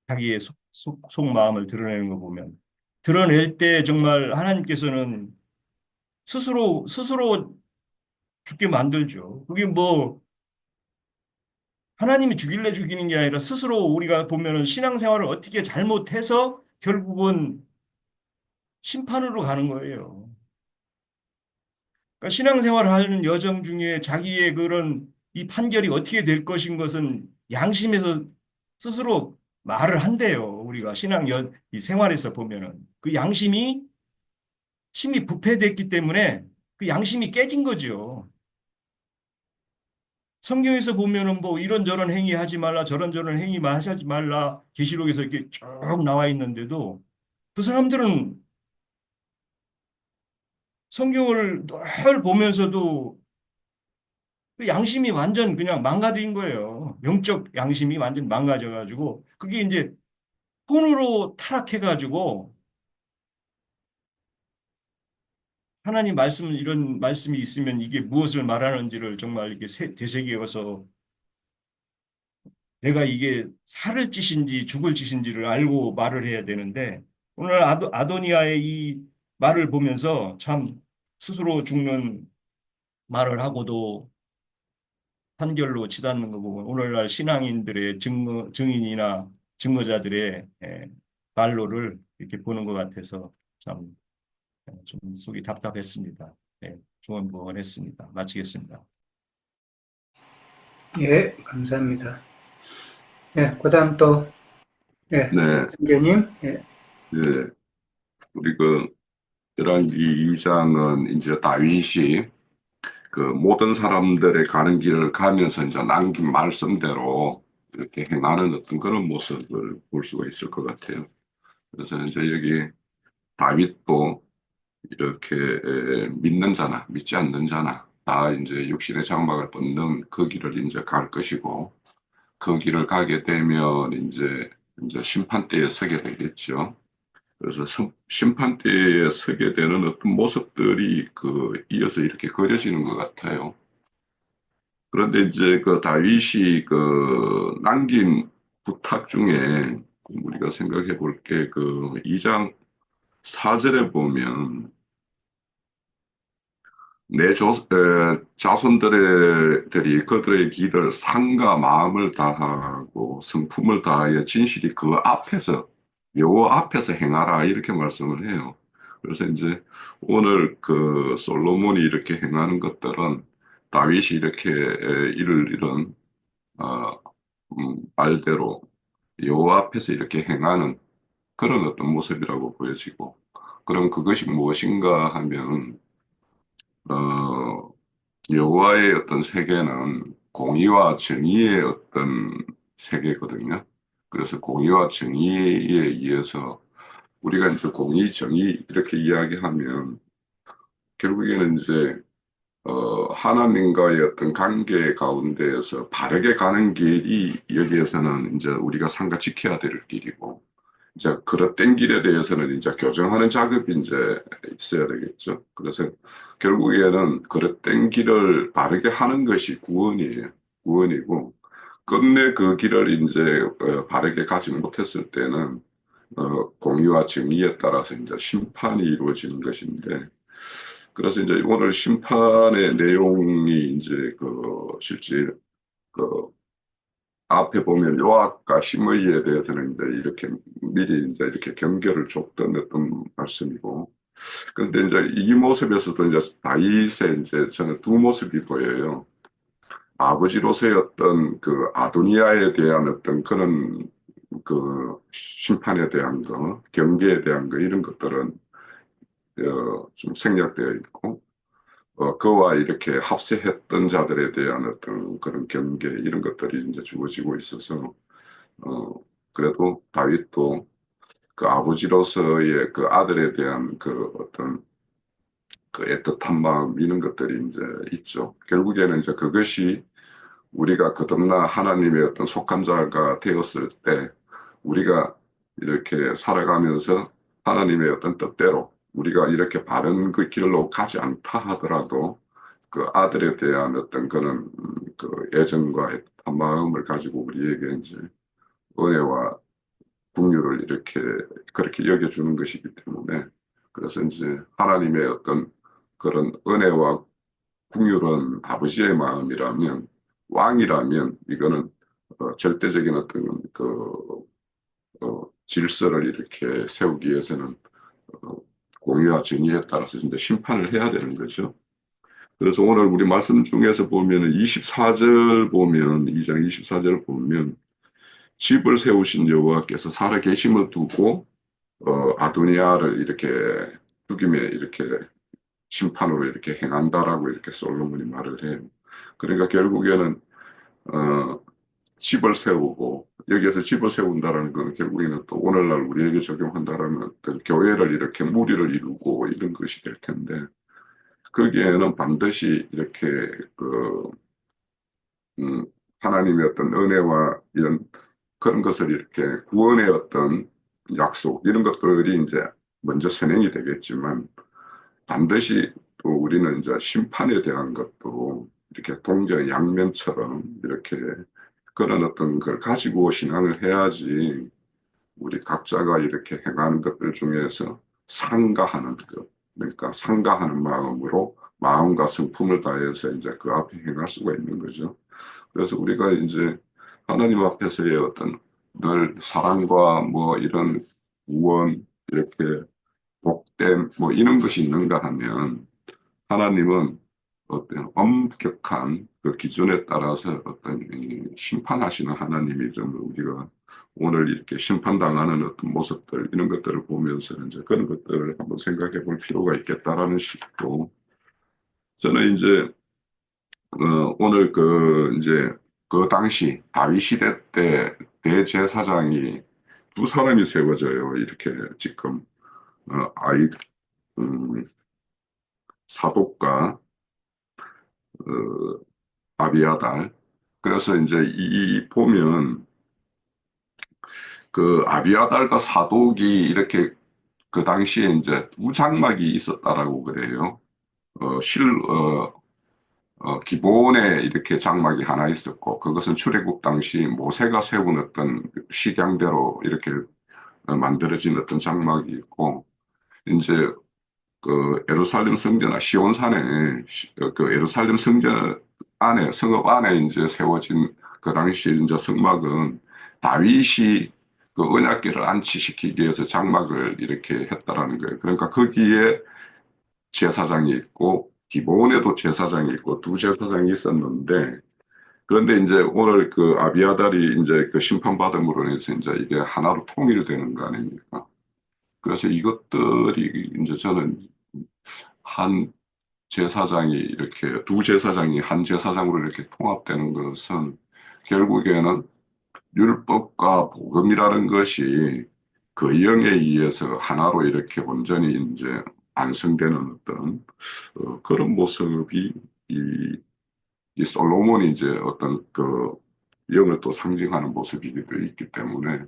자기의 속마음을 드러내는 거 보면 드러낼 때 정말 하나님께서는 스스로 죽게 만들죠. 그게 뭐 하나님이 죽일래 죽이는 게 아니라 스스로 우리가 보면은 신앙생활을 어떻게 잘못해서 결국은 심판으로 가는 거예요. 그러니까 신앙생활을 하는 여정 중에 자기의 그런 이 판결이 어떻게 될 것인 것은 양심에서 스스로 말을 한대요. 우리가 이 생활에서 보면은 그 양심이 심히 부패됐기 때문에 그 양심이 깨진 거죠. 성경에서 보면은 뭐 이런저런 행위 하지 말라, 저런저런 행위 하지 말라, 계시록에서 이렇게 쭉 나와 있는데도 그 사람들은 성경을 늘 보면서도 그 양심이 완전 그냥 망가진 거예요. 영적 양심이 완전 망가져가지고 그게 이제 혼으로 타락해가지고 하나님 말씀 이런 말씀이 있으면 이게 무엇을 말하는지를 정말 이렇게 되새겨서 내가 이게 살을 짓인지 죽을 짓인지를 알고 말을 해야 되는데 오늘 아도니아의 이 말을 보면서 참 스스로 죽는 말을 하고도 판결로 치닫는 거 보면 오늘날 신앙인들의 증인이나 증거자들의 말로를 이렇게 보는 것 같아서 참 좀 속이 답답했습니다. 중언부언했습니다. 마치겠습니다. 예, 감사합니다. 예, 그다음 또, 예, 네, 선교님, 예, 예, 우리 그 열왕기 2장은 이제 다윗이 그 모든 사람들의 가는 길을 가면서 이제 남긴 말씀대로 이렇게 행하는 어떤 그런 모습을 볼 수가 있을 것 같아요. 그래서 이제 여기 다윗도 이렇게 믿는 자나 믿지 않는 자나 다 이제 육신의 장막을 벗는 그 길을 이제 갈 것이고 그 길을 가게 되면 이제 심판대에 서게 되겠죠. 그래서 심판대에 서게 되는 어떤 모습들이 이어서 이렇게 그려지는 것 같아요. 그런데 이제 그 다윗이 남긴 부탁 중에 우리가 생각해 볼 게 2장 4절에 보면 자손들이 그들의 길을 상과 마음을 다하고 성품을 다하여 진실이 그 앞에서 여호와 앞에서 행하라 이렇게 말씀을 해요. 그래서 이제 오늘 솔로몬이 이렇게 행하는 것들은 다윗이 이렇게 이를 이런 어, 말대로 여호와 앞에서 이렇게 행하는 그런 어떤 모습이라고 보여지고 그럼 그것이 무엇인가 하면 어, 여호와의 어떤 세계는 공의와 정의의 어떤 세계거든요. 그래서 공의와 정의에 의해서 우리가 이제 공의, 정의 이렇게 이야기하면 결국에는 이제 하나님과의 어떤 관계 가운데에서 바르게 가는 길이 여기에서는 이제 우리가 삼가 지켜야 될 길이고 이제 그릇된 길에 대해서는 이제 교정하는 작업이 이제 있어야 되겠죠. 그래서 결국에는 그릇된 길을 바르게 하는 것이 구원이에요. 구원이고 끝내 그 길을 이제 바르게 가지 못했을 때는 공의와 정의에 따라서 이제 심판이 이루어지는 것인데 그래서 이제 오늘 심판의 내용이 이제 실제 그 앞에 보면 요압과 시므이에 대해서는 이제 이렇게 미리 이제 이렇게 경계를 줬던 어떤 말씀이고, 그런데 이제 이 모습에서도 이제 다윗의 이제 저는 두 모습이 보여요. 아버지로서의 어떤 아도니아에 대한 어떤 그런 심판에 대한 거, 경계에 대한 거, 이런 것들은, 좀 생략되어 있고, 그와 이렇게 합세했던 자들에 대한 어떤 그런 경계, 이런 것들이 이제 주어지고 있어서, 어, 그래도 다윗도 그 아버지로서의 그 아들에 대한 그 어떤 그 애틋한 마음, 이런 것들이 이제 있죠. 결국에는 이제 그것이 우리가 거듭나 하나님의 어떤 속한 자가 되었을 때 우리가 이렇게 살아가면서 하나님의 어떤 뜻대로 우리가 이렇게 바른 그 길로 가지 않다 하더라도 그 아들에 대한 어떤 그런 그 애정과 애틋한 마음을 가지고 우리에게 이제 은혜와 긍휼을 이렇게 그렇게 여겨주는 것이기 때문에 그래서 이제 하나님의 어떤 그런 은혜와 긍휼은 아버지의 마음이라면 왕이라면 이거는 절대적인 어떤 질서를 이렇게 세우기 위해서는 어, 공의와 정의에 따라서 이제 심판을 해야 되는 거죠. 그래서 오늘 우리 말씀 중에서 보면은 24절 보면 2장 24절 보면 집을 세우신 여호와께서 살아 계심을 두고 아도니아를 이렇게 죽임에 이렇게 심판으로 이렇게 행한다라고 이렇게 솔로몬이 말을 해요. 그러니까 결국에는 어, 집을 세우고 여기에서 집을 세운다라는 건 결국에는 또 오늘날 우리에게 적용한다라는 어떤 교회를 이렇게 무리를 이루고 이런 것이 될 텐데 거기에는 반드시 이렇게 그 음, 하나님의 어떤 은혜와 이런 그런 것을 이렇게 구원의 어떤 약속 이런 것들이 이제 먼저 선행이 되겠지만 반드시 또 우리는 이제 심판에 대한 것도 이렇게 동전의 양면처럼 이렇게 그런 어떤 걸 가지고 신앙을 해야지 우리 각자가 이렇게 행하는 것들 중에서 상가하는 것, 그러니까 상가하는 마음으로 마음과 성품을 다해서 이제 그 앞에 행할 수가 있는 거죠. 그래서 우리가 이제 하나님 앞에서의 어떤 늘 사랑과 뭐 이런 구원, 이렇게 복됨, 뭐 이런 것이 있는가 하면 하나님은 어떤 엄격한 그 기준에 따라서 어떤 이 심판하시는 하나님이 좀 우리가 오늘 이렇게 심판당하는 어떤 모습들 이런 것들을 보면서 이제 그런 것들을 한번 생각해 볼 필요가 있겠다라는 식으로 저는 이제 오늘 이제 그 당시 다윗 시대 때 대제사장이 두 사람이 세워져요. 이렇게 지금 아이 음, 사독과 어, 아비아달. 그래서 이제 이 보면 그 아비아달과 사독이 이렇게 그 당시에 이제 두 장막이 있었다라고 그래요. 어, 실, 어, 기본에 이렇게 장막이 하나 있었고, 그것은 출애굽 당시 모세가 세운 어떤 식양대로 이렇게 만들어진 어떤 장막이 있고, 이제 그 예루살렘 성전아 시온산에 그 예루살렘 성전 안에 성읍 안에 이제 세워진 그 당시 이제 성막은 다윗이 그 언약궤를 안치시키기 위해서 장막을 이렇게 했다라는 거예요. 그러니까 거기에 제사장이 있고 기본에도 제사장이 있고 두 제사장이 있었는데 그런데 이제 오늘 그 아비아달이 이제 그 심판받음으로 해서 이제 이게 하나로 통일되는 거 아닙니까? 그래서 이것들이 이제 저는 한 제사장이 이렇게 두 제사장이 한 제사장으로 이렇게 통합되는 것은 결국에는 율법과 복음이라는 것이 그 영에 의해서 하나로 이렇게 온전히 이제 완성되는 어떤 그런 모습이 이 솔로몬이 이제 어떤 그 영을 또 상징하는 모습이기도 있기 때문에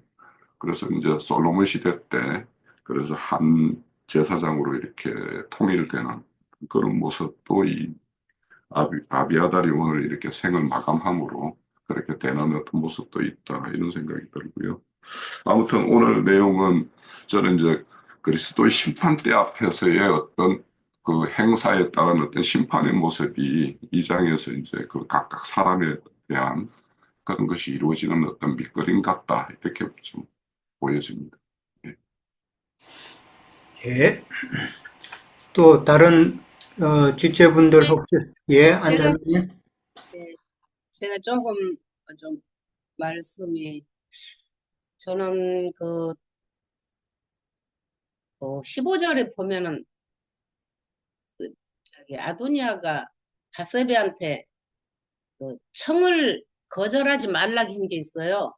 그래서 이제 솔로몬 시대 때 그래서 한 제사장으로 이렇게 통일되는 그런 모습도 이 아비아달이 오늘 이렇게 생을 마감함으로 그렇게 되는 어떤 모습도 있다 이런 생각이 들고요. 아무튼 오늘 내용은 저는 이제 그리스도의 심판대 앞에서의 어떤 그 행사에 따른 어떤 심판의 모습이 이 장에서 이제 그 각각 사람에 대한 그런 것이 이루어지는 어떤 밑그림 같다 이렇게 좀 보여집니다. 예. 예. 또 다른 지체분들 네, 혹시 예, 제가 안장님? 네, 제가 조금 좀 말씀이 저는 15절에 보면은 아도니아가 바세바한테 청을 거절하지 말라고 한 게 있어요.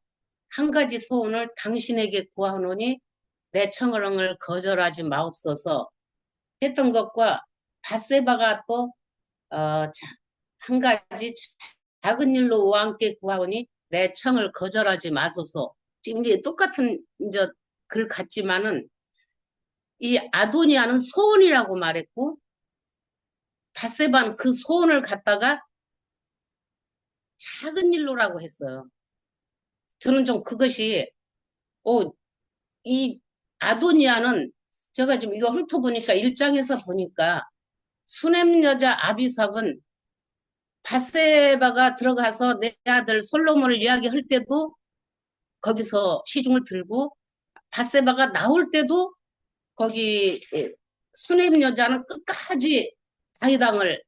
한 가지 소원을 당신에게 구하노니 내 청을 거절하지 마옵소서 했던 것과 바세바가 또 한 가지 작은 일로 왕께 구하오니 내 청을 거절하지 마소서. 지금 이제 똑같은 이제 글 같지만은 이 아도니아는 소원이라고 말했고 바세바는 그 소원을 갖다가 작은 일로라고 했어요. 저는 좀 그것이 이 아도니아는 제가 지금 이거 훑어보니까 1장에서 보니까 수넴 여자 아비삭은 바세바가 들어가서 내 아들 솔로몬을 이야기할 때도 거기서 시중을 들고 바세바가 나올 때도 거기 수넴 여자는 끝까지 다윗왕을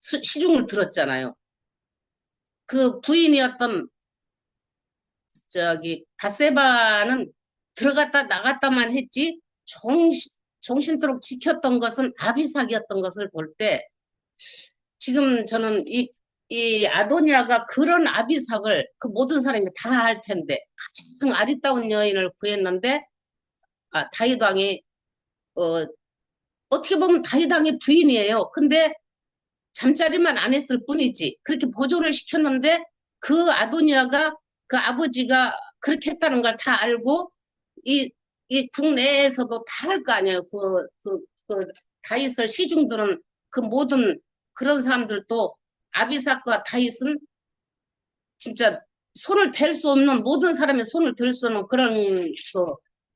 시중을 들었잖아요. 그 부인이었던 바세바는 들어갔다 나갔다만 했지 정신토록 지켰던 것은 아비삭이었던 것을 볼 때 지금 저는 이 아도니아가 그런 아비삭을 그 모든 사람이 다 할 텐데 가장 아리따운 여인을 구했는데 다윗 왕이 어떻게 보면 다윗 왕의 부인이에요. 근데 잠자리만 안 했을 뿐이지 그렇게 보존을 시켰는데 그 아도니아가 그 아버지가 그렇게 했다는 걸 다 알고 이 국내에서도 다 할 거 아니에요. 그 다윗을 시중들은 그 모든 그런 사람들도 아비삭과 다윗은 진짜 손을 댈 수 없는 모든 사람의 손을 댈 수 없는 그런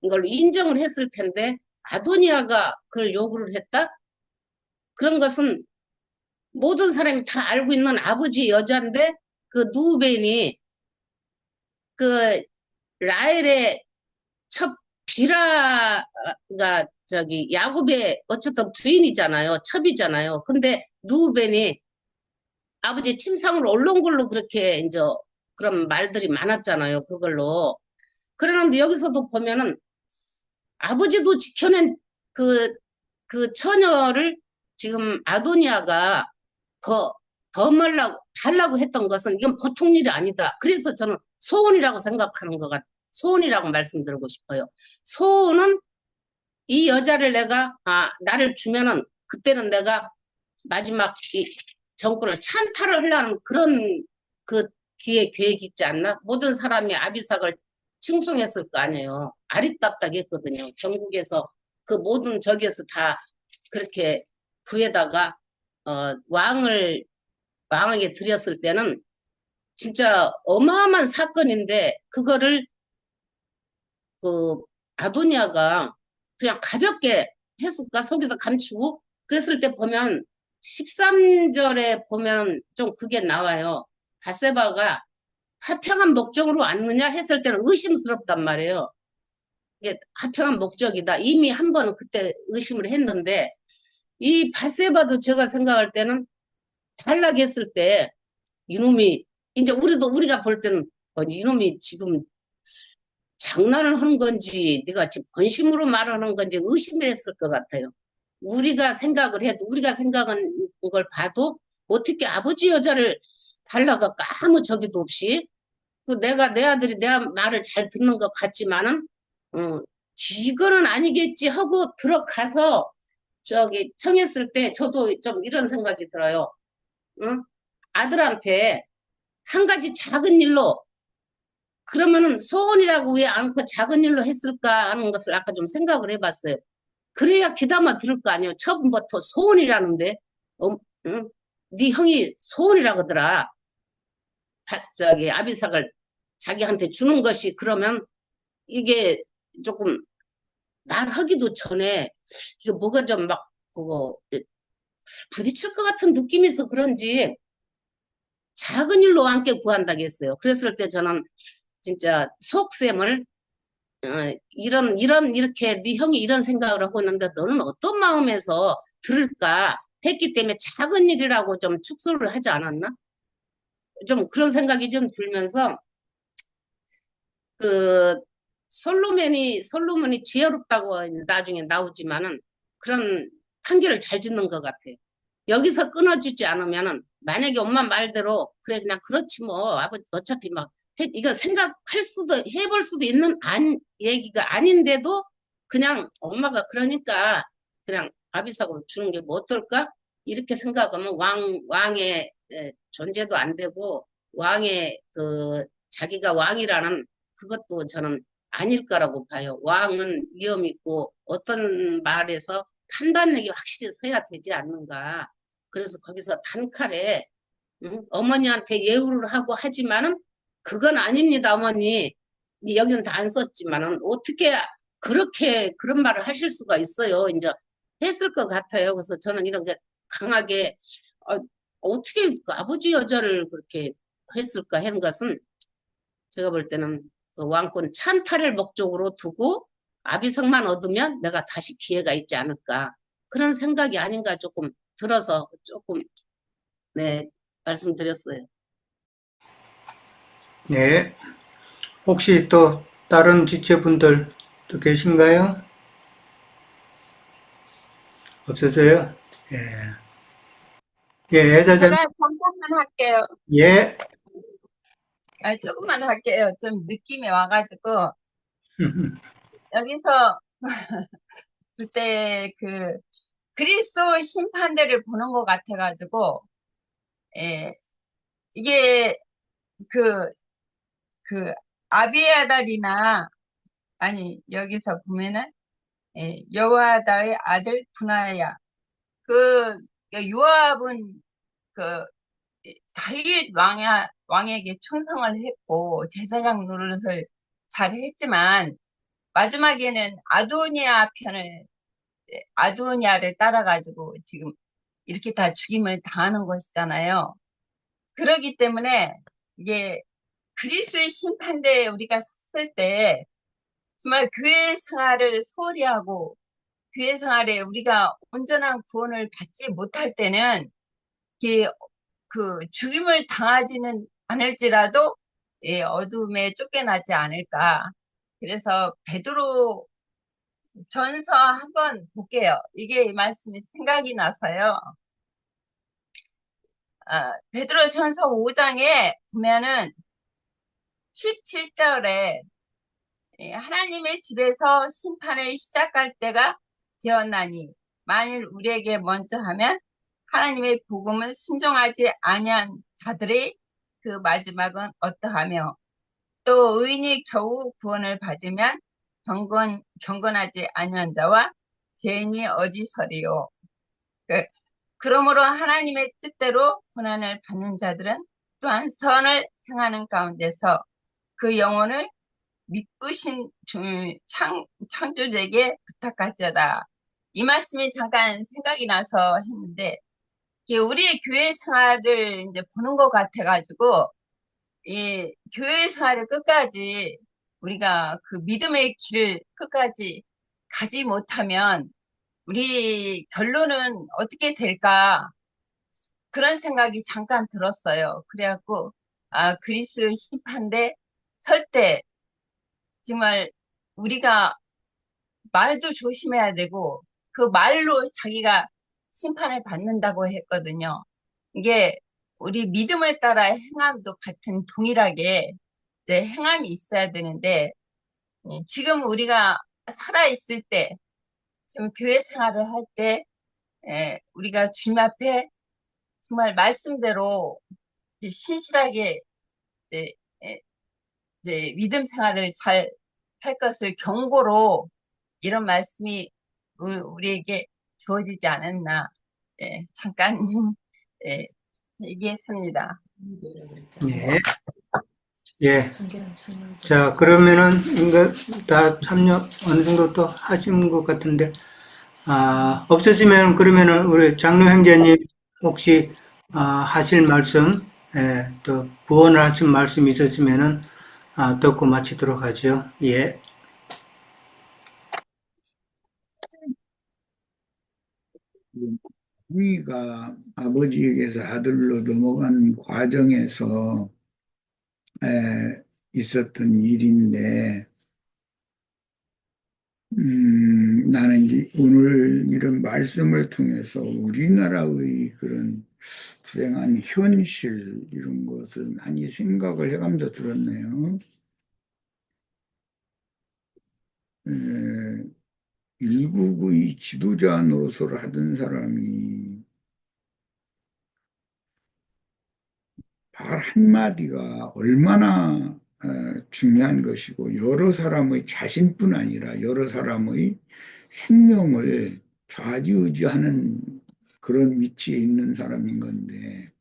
걸로 인정을 했을 텐데 아도니아가 그걸 요구를 했다? 그런 것은 모든 사람이 다 알고 있는 아버지 여자인데 그 누벤이 그 라헬의 첫 비라가 야곱의 어쨌든 부인이잖아요. 첩이잖아요. 근데 누벤이 아버지 침상으로 올라온 걸로 그렇게 이제 그런 말들이 많았잖아요. 그걸로. 그러는데 여기서도 보면은 아버지도 지켜낸 그 처녀를 지금 아도니아가 더 달라고 했던 것은 이건 보통 일이 아니다. 그래서 저는 소원이라고 생각하는 것 같아요. 소원이라고 말씀드리고 싶어요. 소원은 이 여자를 내가 나를 주면은 그때는 내가 마지막 이 정권을 찬탈을 하려는 그런 그 뒤에 계획이 있지 않나? 모든 사람이 아비삭을 칭송했을 거 아니에요. 아리따딱 했거든요. 전국에서 그 모든 저기에서 다 그렇게 구에다가 왕에게 드렸을 때는 진짜 어마어마한 사건인데 그거를 그 아도니아가 그냥 가볍게 했을까? 속에서 감추고 그랬을 때 보면 13절에 보면 좀 그게 나와요. 바세바가 화평한 목적으로 왔느냐 했을 때는 의심스럽단 말이에요. 이게 화평한 목적이다. 이미 한 번은 그때 의심을 했는데 이 바세바도 제가 생각할 때는 탈락했을 했을 때 이놈이 이제 우리가 볼 때는 이놈이 지금 장난을 하는 건지 네가 지금 본심으로 말하는 건지 의심을 했을 것 같아요. 우리가 생각한 걸 봐도 어떻게 아버지 여자를 달라가 아무 저기도 없이 내 아들이 내 말을 잘 듣는 것 같지만은 이거는 아니겠지 하고 들어가서 청했을 때 저도 좀 이런 생각이 들어요. 응? 아들한테 한 가지 작은 일로 그러면은 소원이라고 왜 않고 작은 일로 했을까 하는 것을 아까 좀 생각을 해봤어요. 그래야 귀담아 들을 거 아니에요. 처음부터 소원이라는데 응? 네 형이 소원이라고 하더라. 아비삭을 자기한테 주는 것이 그러면 이게 조금 말하기도 전에 이게 뭐가 좀 막 그거 부딪힐 것 같은 느낌이 있어 그런지 작은 일로 함께 구한다고 했어요. 그랬을 때 저는 진짜 속셈을 이렇게 네 형이 이런 생각을 하고 있는데 너는 어떤 마음에서 들을까 했기 때문에 작은 일이라고 좀 축소를 하지 않았나? 좀 그런 생각이 좀 들면서 그 솔로몬이 지혜롭다고 나중에 나오지만은 그런 판결을 잘 짓는 것 같아요. 여기서 끊어주지 않으면은 만약에 엄마 말대로 그래 그냥 그렇지 뭐 아버지 어차피 막 이거 생각할 수도 해볼 수도 있는 얘기가 아닌데도 그냥 엄마가 그러니까 그냥 아비삭으로 주는 게 뭐 어떨까? 이렇게 생각하면 왕의 존재도 안 되고 왕의 자기가 왕이라는 그것도 저는 아닐 거라고 봐요. 왕은 위험 있고 어떤 말에서 판단력이 확실히 서야 되지 않는가. 그래서 거기서 단칼에 어머니한테 예우를 하고 하지만은 그건 아닙니다, 어머니. 이제 여기는 다 안 썼지만은 어떻게 그렇게 그런 말을 하실 수가 있어요. 이제 했을 것 같아요. 그래서 저는 이런 게 강하게 어떻게 그 아버지 여자를 그렇게 했을까 하는 것은 제가 볼 때는 그 왕권 찬탈을 목적으로 두고 아비성만 얻으면 내가 다시 기회가 있지 않을까. 그런 생각이 아닌가 조금 들어서 조금 네 말씀드렸어요. 네. 혹시 또 다른 지체분들 또 계신가요? 없으세요? 예. 예, 애자님, 제가 잠깐만 할게요. 예. 조금만 할게요. 좀 느낌이 와가지고, 여기서 그때 그리스도 심판대를 보는 것 같아가지고, 예, 이게 그, 아비아달이나, 아니, 여기서 보면은, 여호야다의 아들 분하야. 요압은 다윗 왕에게 충성을 했고, 제사장 노릇을 잘 했지만, 마지막에는 아도니아를 따라가지고 지금 이렇게 다 죽임을 당하는 것이잖아요. 그러기 때문에 이게 그리스도의 심판대에 우리가 섰을 때 정말 교회 생활을 소홀히 하고 교회 생활에 우리가 온전한 구원을 받지 못할 때는 이게 죽임을 당하지는 않을지라도 어둠에 쫓겨나지 않을까. 그래서 베드로 전서 한번 볼게요. 이게 이 말씀이 생각이 나서요. 베드로 전서 5장에 보면은 17절에 하나님의 집에서 심판을 시작할 때가 되었나니 만일 우리에게 먼저 하면 하나님의 복음을 순종하지 아니한 자들의 그 마지막은 어떠하며 또 의인이 겨우 구원을 받으면 경건하지 아니한 자와 죄인이 어디서리요. 그러므로 하나님의 뜻대로 고난을 받는 자들은 또한 선을 행하는 가운데서 그 영혼을 미쁘신 창조주에게 부탁할지어다. 이 말씀이 잠깐 생각이 나서 했는데 우리의 교회 생활을 이제 보는 것 같아가지고 이 교회 생활을 끝까지 우리가 그 믿음의 길을 끝까지 가지 못하면 우리 결론은 어떻게 될까 그런 생각이 잠깐 들었어요. 그래갖고 그리스도의 심판대 설 때 정말 우리가 말도 조심해야 되고 그 말로 자기가 심판을 받는다고 했거든요. 이게 우리 믿음을 따라 행함도 같은 동일하게 이제 행함이 있어야 되는데 지금 우리가 살아있을 때 지금 교회 생활을 할 때 우리가 주님 앞에 정말 말씀대로 신실하게 이제 믿음 생활을 잘 할 것을 경고로 이런 말씀이 우리에게 주어지지 않았나 잠깐 얘기했습니다. 예. 예. 자, 그러면은, 이거 다 참여 어느 정도 또 하신 것 같은데, 없으시면 그러면은 우리 장로 형제님 혹시, 하실 말씀, 또 부언을 하신 말씀 있으시면은, 듣고 마치도록 하죠. 예. 우리가 아버지에게서 아들로 넘어가는 과정에서 있었던 일인데, 나는 이제 오늘 이런 말씀을 통해서 우리나라의 그런 불행한 현실, 이런 것을 많이 생각을 해가면서 들었네요. 199의 지도자 노릇을 하던 사람이 말 한마디가 얼마나 중요한 것이고, 여러 사람의 자신뿐 아니라 여러 사람의 생명을 좌지우지하는 그런 위치에 있는 사람인 건데,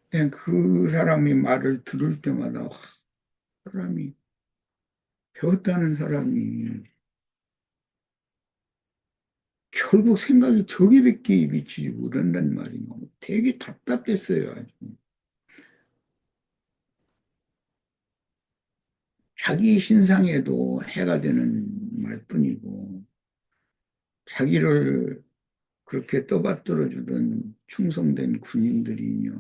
그냥 그 사람이 말을 들을 때마다 사람이, 배웠다는 사람이 결국 생각이 저기밖에 미치지 못한다는 말인가. 되게 답답했어요, 아주. 자기 신상에도 해가 되는 말뿐이고, 자기를 그렇게 떠받들어 주던 충성된 군인들이며,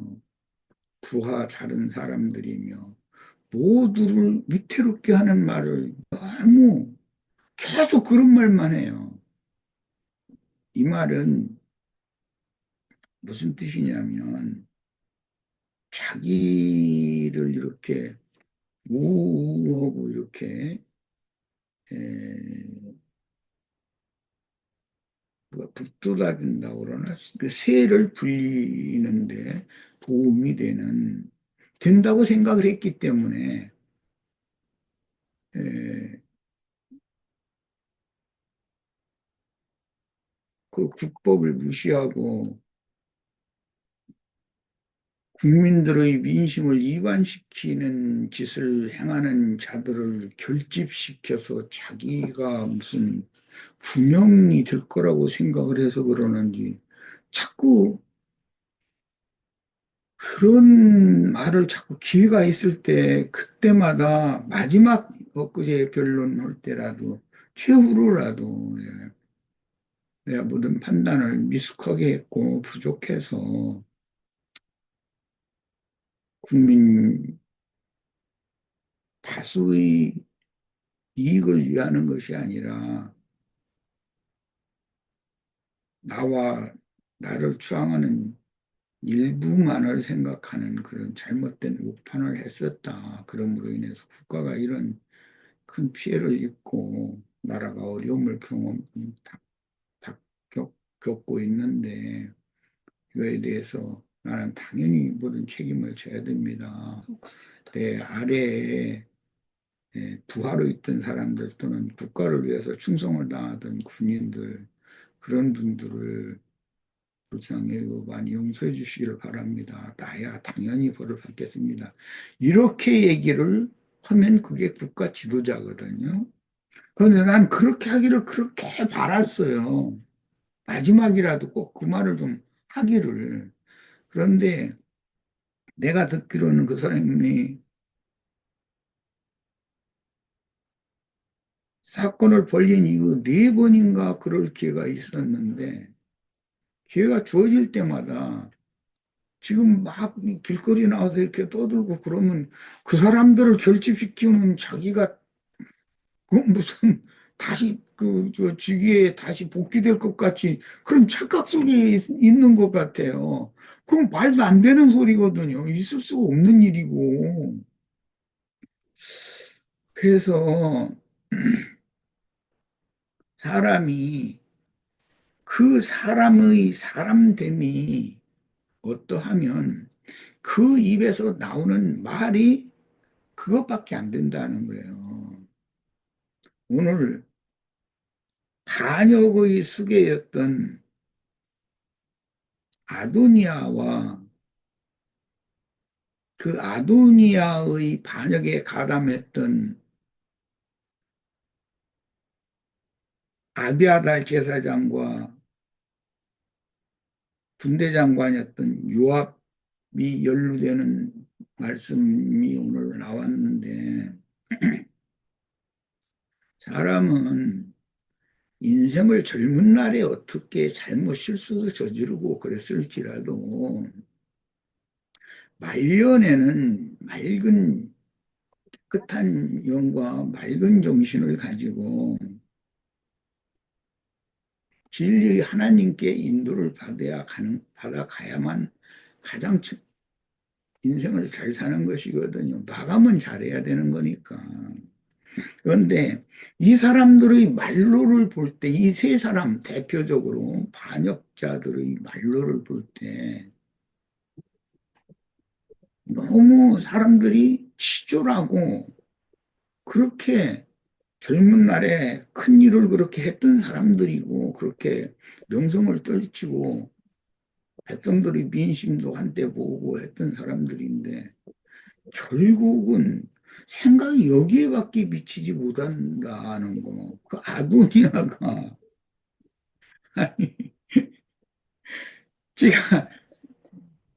부하 다른 사람들이며, 모두를 위태롭게 하는 말을 너무 계속 그런 말만 해요. 이 말은 무슨 뜻이냐면, 자기를 이렇게 우우하고 이렇게 북돋아준다고 그러나, 그 세를 불리는데 도움이 된다고 생각을 했기 때문에 에, 그 국법을 무시하고 국민들의 민심을 이반시키는 짓을 행하는 자들을 결집시켜서 자기가 무슨 군형이 될 거라고 생각을 해서 그러는지 자꾸 그런 말을 자꾸 기회가 있을 때 그때마다 마지막 엊그제 결론할 때라도 최후로라도 내가 모든 판단을 미숙하게 했고 부족해서 국민 다수의 이익을 위하는 것이 아니라 나와 나를 추앙하는 일부만을 생각하는 그런 잘못된 오판을 했었다. 그러므로 인해서 국가가 이런 큰 피해를 입고 나라가 어려움을 겪고 있는데 이거에 대해서 나는 당연히 모든 책임을 져야 됩니다. 내 아래에 부하로 있던 사람들 또는 국가를 위해서 충성을 다하던 군인들 그런 분들을 불쌍히도 많이 용서해 주시기를 바랍니다. 나야 당연히 벌을 받겠습니다. 이렇게 얘기를 하면 그게 국가 지도자거든요. 그런데 난 그렇게 하기를 그렇게 바랐어요. 마지막이라도 꼭 그 말을 좀 하기를. 그런데 내가 듣기로는 그 사람이 사건을 벌린 이후 4번인가 그럴 기회가 있었는데 기회가 주어질 때마다 지금 막 길거리 나와서 이렇게 떠들고 그러면 그 사람들을 결집시키는 자기가 그 무슨 다시 저 직위에 다시 복귀될 것 같이 그런 착각 속에 있는 것 같아요. 그럼 말도 안 되는 소리거든요. 있을 수가 없는 일이고. 그래서 사람이 그 사람의 사람됨이 어떠하면 그 입에서 나오는 말이 그것밖에 안 된다는 거예요. 오늘 반역의 수괴였던 아도니아와 그 아도니아의 반역에 가담했던 아비아달 제사장과 군대 장관이었던 요압이 연루되는 말씀이 오늘 나왔는데 사람은 인생을 젊은 날에 어떻게 잘못 실수도 저지르고 그랬을지라도 말년에는 맑은 깨끗한 영과 맑은 정신을 가지고 진리 하나님께 인도를 받아가야만 가장 인생을 잘 사는 것이거든요. 마감은 잘해야 되는 거니까. 그런데 이 사람들의 말로를 볼 때, 이 세 사람 대표적으로 반역자들의 말로를 볼 때 너무 사람들이 치졸하고 그렇게 젊은 날에 큰 일을 그렇게 했던 사람들이고 그렇게 명성을 떨치고 백성들의 민심도 한때 보고 했던 사람들인데 결국은 생각이 여기에밖에 미치지 못한다는 거. 그 아도니아가 아니, 지가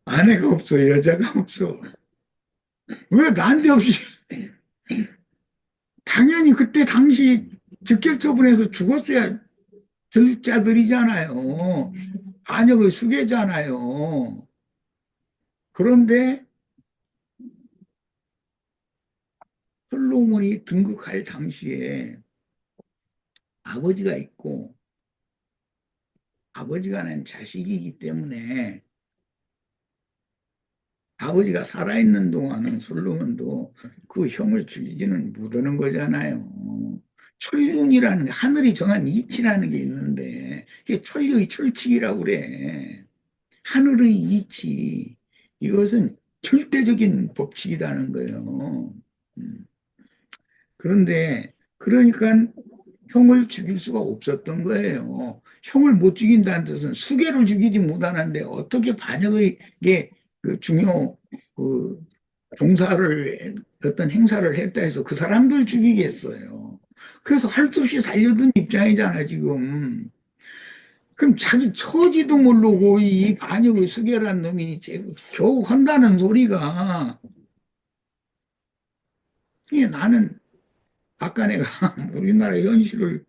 아내가 없어, 여자가 없어. 왜 나한테 없이? 당연히 그때 당시 즉결처분해서 죽었어야 될 자들이잖아요. 반역의 수괴잖아요. 그런데 솔로몬이 등극할 당시에 아버지가 있고 아버지가 난 자식이기 때문에 아버지가 살아있는 동안은 솔로몬도 그 형을 죽이지는 못하는 거잖아요. 천륜이라는 게 하늘이 정한 이치라는 게 있는데 그게 천류의 철칙이라고 그래. 하늘의 이치 이것은 절대적인 법칙이라는 거예요. 음. 그런데 그러니까 형을 죽일 수가 없었던 거예요. 형을 못 죽인다는 뜻은 수계를 죽이지 못하는데 어떻게 반역의 그 중요 그 종사를 어떤 행사를 했다 해서 그 사람들 죽이겠어요. 그래서 할 수 없이 살려둔 입장이잖아 지금. 그럼 자기 처지도 모르고 이 반역의 수계란 놈이 겨우 한다는 소리가 이게 나는 아까 내가 우리나라 현실을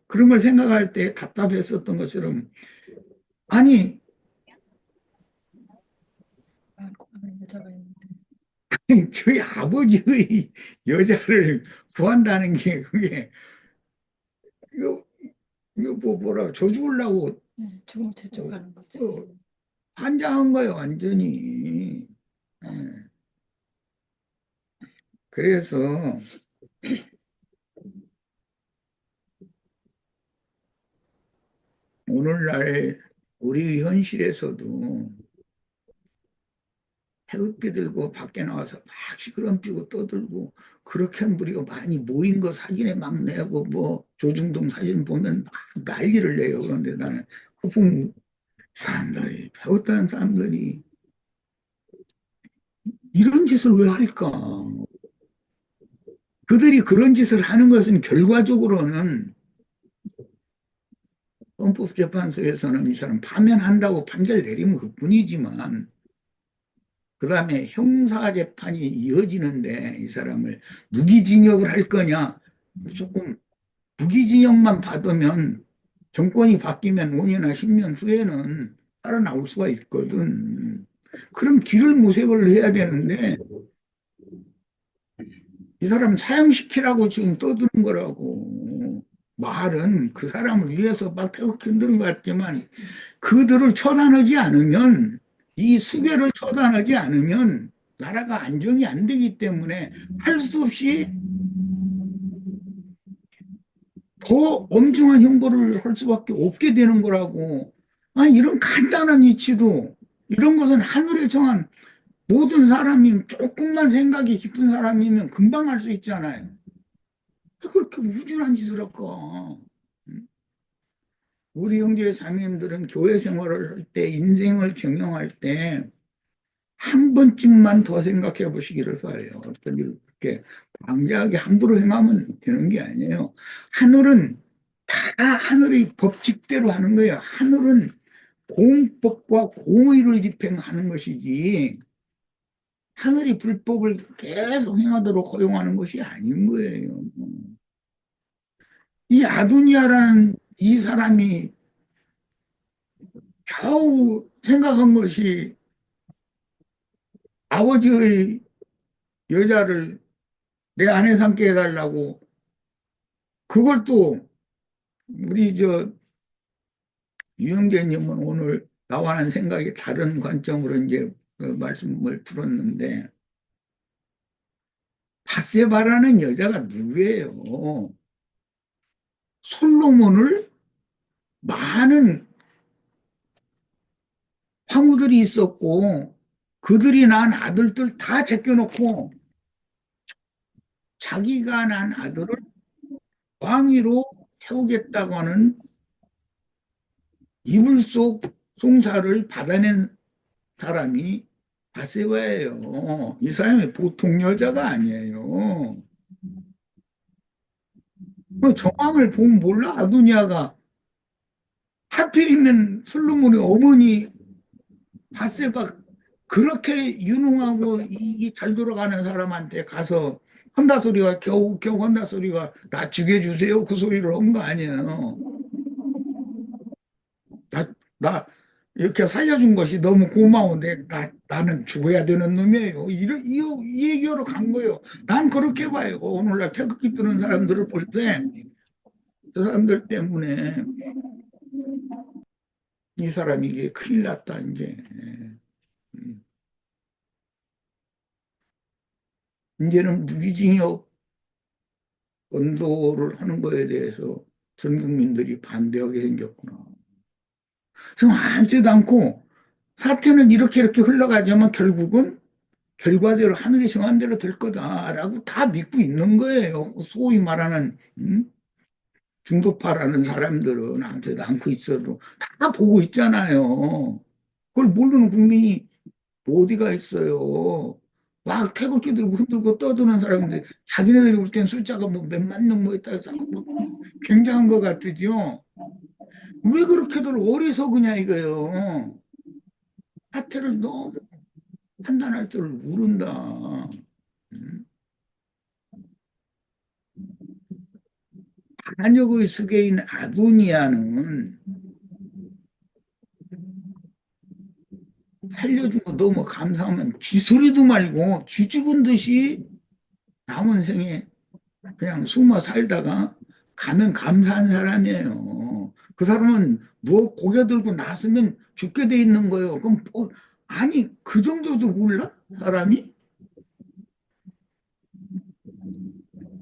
그런 걸 생각할 때 답답했었던 것처럼 아니 저희 아버지의 여자를 구한다는 게 그게 이거 뭐라 저 죽으려고 죽음을 재촉하는 거지. 환장한 거예요 완전히. 예. 그래서 오늘날 우리 현실에서도 태극기 들고 밖에 나와서 막 시끄럼피고 떠들고 그렇게 한 무리가 많이 모인 거 사진에 막 내고 뭐 조중동 사진 보면 막 난리를 내요. 그런데 나는 후풍 사람들이 배웠다는 사람들이 이런 짓을 왜 할까? 그들이 그런 짓을 하는 것은 결과적으로는 헌법재판소에서는 이 사람 파면한다고 판결 내리면 그뿐이지만 그 다음에 형사재판이 이어지는데 이 사람을 무기징역을 할 거냐 조금 무기징역만 받으면 정권이 바뀌면 5년이나 10년 후에는 살아나올 수가 있거든. 그럼 길을 모색을 해야 되는데 이 사람 사형시키라고 지금 떠드는 거라고. 말은 그 사람을 위해서 막 태극기 흔드는 것 같지만 그들을 처단하지 않으면 이 수괴를 처단하지 않으면 나라가 안정이 안 되기 때문에 할 수 없이 더 엄중한 형벌을 할 수밖에 없게 되는 거라고. 아니 이런 간단한 이치도 이런 것은 하늘에 정한 모든 사람이 조금만 생각이 깊은 사람이면 금방 할 수 있잖아요. 왜 그렇게 우준한 짓을 할까? 우리 형제 자매님들은 교회 생활을 할 때, 인생을 경영할 때, 한 번쯤만 더 생각해 보시기를 바래요. 어떤 일을 그렇게 방자하게 함부로 행하면 되는 게 아니에요. 하늘은 다 하늘의 법칙대로 하는 거예요. 하늘은 공법과 공의를 집행하는 것이지, 하늘이 불법을 계속 행하도록 허용하는 것이 아닌 거예요. 이 아도니아라는 이 사람이 겨우 생각한 것이 아버지의 여자를 내 아내 삼게 해달라고. 그걸 또 우리 저 유영재님은 오늘 나와는 생각이 다른 관점으로 이제 그 말씀을 들었는데, 바세바라는 여자가 누구예요? 솔로몬을 많은 황후들이 있었고 그들이 낳은 아들들 다 제껴놓고 자기가 낳은 아들을 왕위로 세우겠다고 하는 이불 속 송사를 받아낸 사람이 바세바예요. 이 사람이 보통 여자가 아니에요. 정황을 보면 몰라. 아도니아가 하필 있는 솔로몬의 어머니 바세바, 그렇게 유능하고 이게 잘 돌아가는 사람한테 가서 헌다 소리가, 겨우 헌다 소리가 나 죽여주세요 그 소리를 한 거 아니에요. 나 이렇게 살려준 것이 너무 고마운데 나는 죽어야 되는 놈이에요. 이 얘기하러 간 거예요. 난 그렇게 봐요. 오늘날 태극기 뜨는 사람들을 볼 때 그 사람들 때문에 이 사람이 이게 큰일 났다 이제. 이제는 무기징역 언도를 하는 거에 대해서 전 국민들이 반대하게 생겼구나. 지금 아무지도 않고 사태는 이렇게 흘러가자면 결국은 결과대로 하늘이 정한 대로 될 거다라고 다 믿고 있는 거예요. 소위 말하는 중도파라는 사람들은 아무지도 않고 있어도 다 보고 있잖아요. 그걸 모르는 국민이 어디가 있어요. 막 태극기 들고 흔들고 떠드는 사람인데 자기네들이 볼 땐 숫자가 뭐 몇만 명 뭐 있다 해서 뭐 굉장한 것 같으죠. 왜 그렇게들 어리석으냐 이거예요. 사태를 너무 판단할 줄 모른다. 반역의 수괴인 아도니아는 살려준 거 너무 감사하면 쥐소리도 말고 쥐 죽은 듯이 남은 생에 그냥 숨어 살다가 가면 감사한 사람이에요. 그 사람은 뭐 고개 들고 나서면 죽게 돼 있는 거예요. 그럼 아니 그 정도도 몰라? 사람이?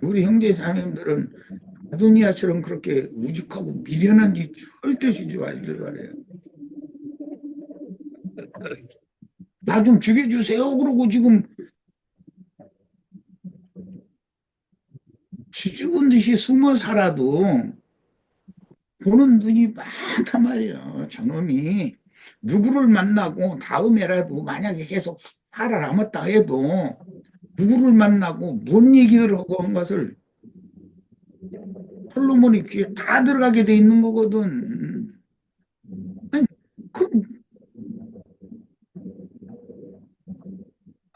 우리 형제 자매들은 아도니아처럼 그렇게 우직하고 미련한 짓 절대 지지 말길 바래요. 나 좀 죽여주세요. 그러고 지금 쥐 죽은 듯이 숨어 살아도 보는 눈이 많단 말이에요. 저놈이 누구를 만나고 다음에라도 만약에 계속 살아남았다 해도 누구를 만나고 뭔 얘기를 하고 한 것을 솔로몬이 귀에 다 들어가게 돼 있는 거거든. 아니, 그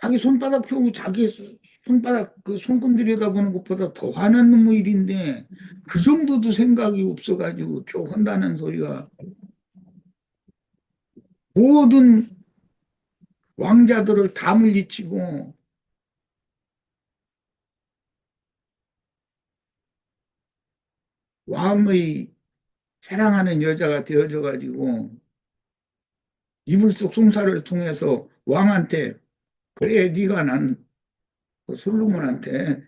자기 손바닥 펴고 자기 손바닥 그 손금 들여다보는 것보다 더 화난 놈의 일인데 그 정도도 생각이 없어가지고 겨우 한다는 소리가. 모든 왕자들을 다 물리치고 왕의 사랑하는 여자가 되어져 가지고 이불 속 송사를 통해서 왕한테 그래 네가 난 그 솔로몬한테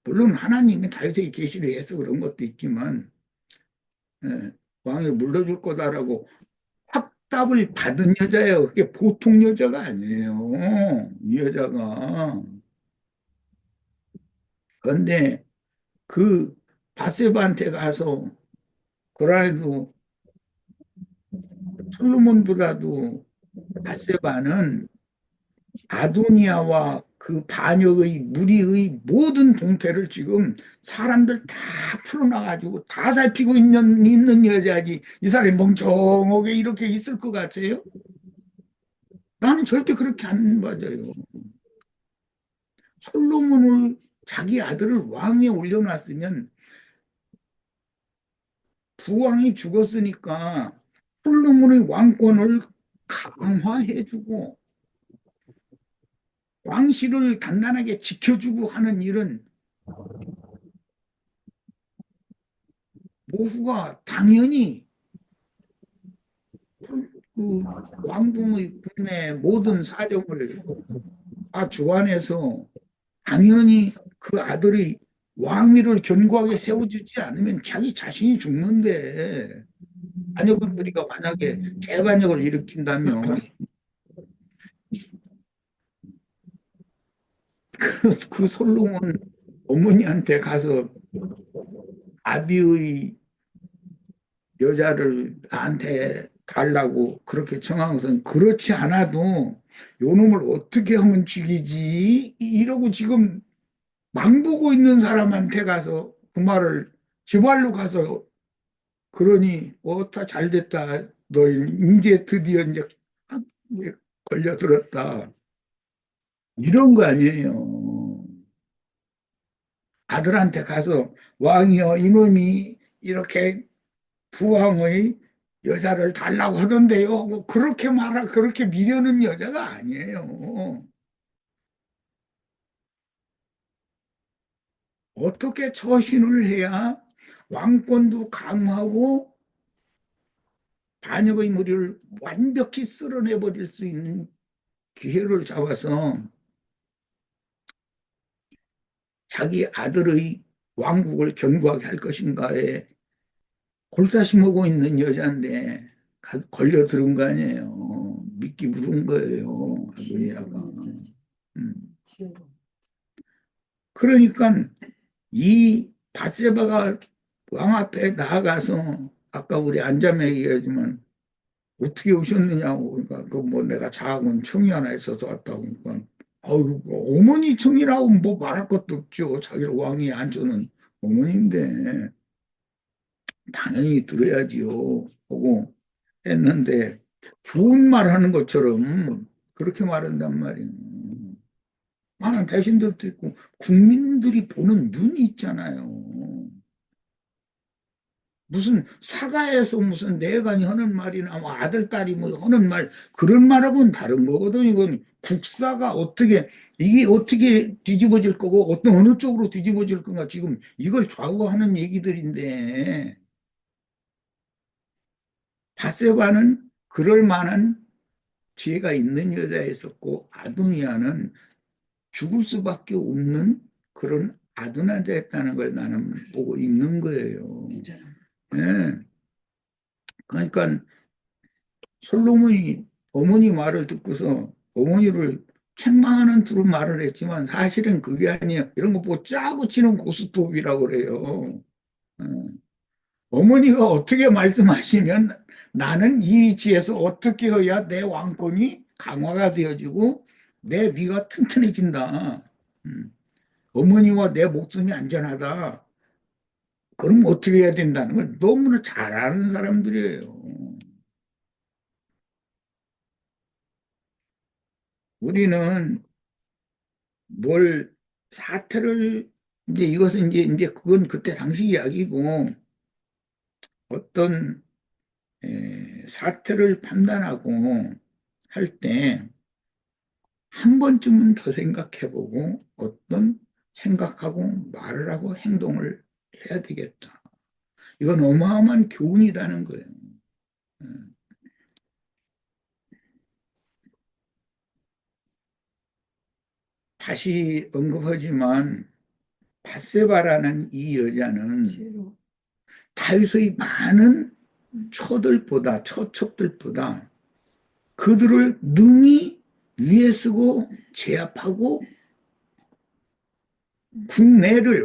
물론 하나님이 다윗에게 계시를 해서 그런 것도 있지만 왕이 물러줄 거다라고 확답을 받은 여자예요. 그게 보통 여자가 아니에요. 이 여자가. 그런데 그 바세바한테 가서 그라도 솔로몬보다도 바세바는 아도니아와 그 반역의 무리의 모든 동태를 지금 사람들 다 풀어놔가지고 다 살피고 있는 여자지. 이 사람이 멍청하게 이렇게 있을 것 같아요? 나는 절대 그렇게 안 맞아요. 솔로몬을 자기 아들을 왕위에 올려놨으면 부왕이 죽었으니까 솔로몬의 왕권을 강화해주고 왕실을 단단하게 지켜주고 하는 일은 모후가 당연히 그 왕궁의 국내 모든 사정을 다 주관해서 당연히 그 아들이 왕위를 견고하게 세워주지 않으면 자기 자신이 죽는데 자녀분들이가 만약에 재반역을 일으킨다면 그 솔로몬 어머니한테 가서 아비의 여자를 나한테 달라고 그렇게 청한 것은 그렇지 않아도 요놈을 어떻게 하면 죽이지 이러고 지금 망보고 있는 사람한테 가서 그 말을 제 발로 가서 그러니 다 잘됐다 너 이제 드디어 이제 걸려들었다 이런 거 아니에요. 아들한테 가서 왕이여 이놈이 이렇게 부왕의 여자를 달라고 하던데요. 뭐 그렇게 미려는 여자가 아니에요. 어떻게 처신을 해야 왕권도 강화하고 반역의 무리를 완벽히 쓸어내버릴 수 있는 기회를 잡아서 자기 아들의 왕국을 견고하게 할 것인가에 골사심하고 있는 여자인데 걸려들은 거 아니에요. 미끼 부른 거예요. 아도니아가. 그러니까 이 밧세바가 왕 앞에 나아가서 아까 우리 안자매 얘기하지만 어떻게 오셨느냐고 그러니까 그 뭐 내가 작은 청이 하나 있어서 왔다고 그러니까 아유 어머니 청이라고 뭐 말할 것도 없죠. 자기를 왕위에 앉혀놓은 어머니인데 당연히 들어야지요 하고 했는데 좋은 말 하는 것처럼 그렇게 말한단 말이에요. 많은 대신들도 있고 국민들이 보는 눈이 있잖아요. 무슨 사가에서 무슨 내관이 하는 말이나 뭐 아들 딸이 뭐 하는 말 그런 말하고는 다른 거거든. 이건 국사가 어떻게 이게 어떻게 뒤집어질 거고 어떤 어느 쪽으로 뒤집어질 건가 지금 이걸 좌우하는 얘기들인데 밧세바는 그럴 만한 지혜가 있는 여자였었고 아도니아는 죽을 수밖에 없는 그런 아도나자였다는 걸 나는 보고 있는 거예요. 네. 그러니까 솔로몬이 어머니 말을 듣고서 어머니를 책망하는 투로 말을 했지만 사실은 그게 아니에요. 이런 거 보고 짜고 치는 고스톱이라고 그래요. 어머니가 어떻게 말씀하시면 나는 이 위치에서 어떻게 해야 내 왕권이 강화가 되어지고 내 위가 튼튼해진다. 어머니와 내 목숨이 안전하다. 그럼 어떻게 해야 된다는 걸 너무나 잘 아는 사람들이에요. 우리는 뭘 사태를 이제 이것은 이제 그건 그때 당시 이야기고 어떤 사태를 판단하고 할 때 한 번쯤은 더 생각해보고 어떤 생각하고 말을 하고 행동을 해야 되겠다. 이건 어마어마한 교훈이라는 거예요. 다시 언급하지만 밧세바라는 이 여자는 다윗의 많은 처척들보다 그들을 능히 위에 쓰고 제압하고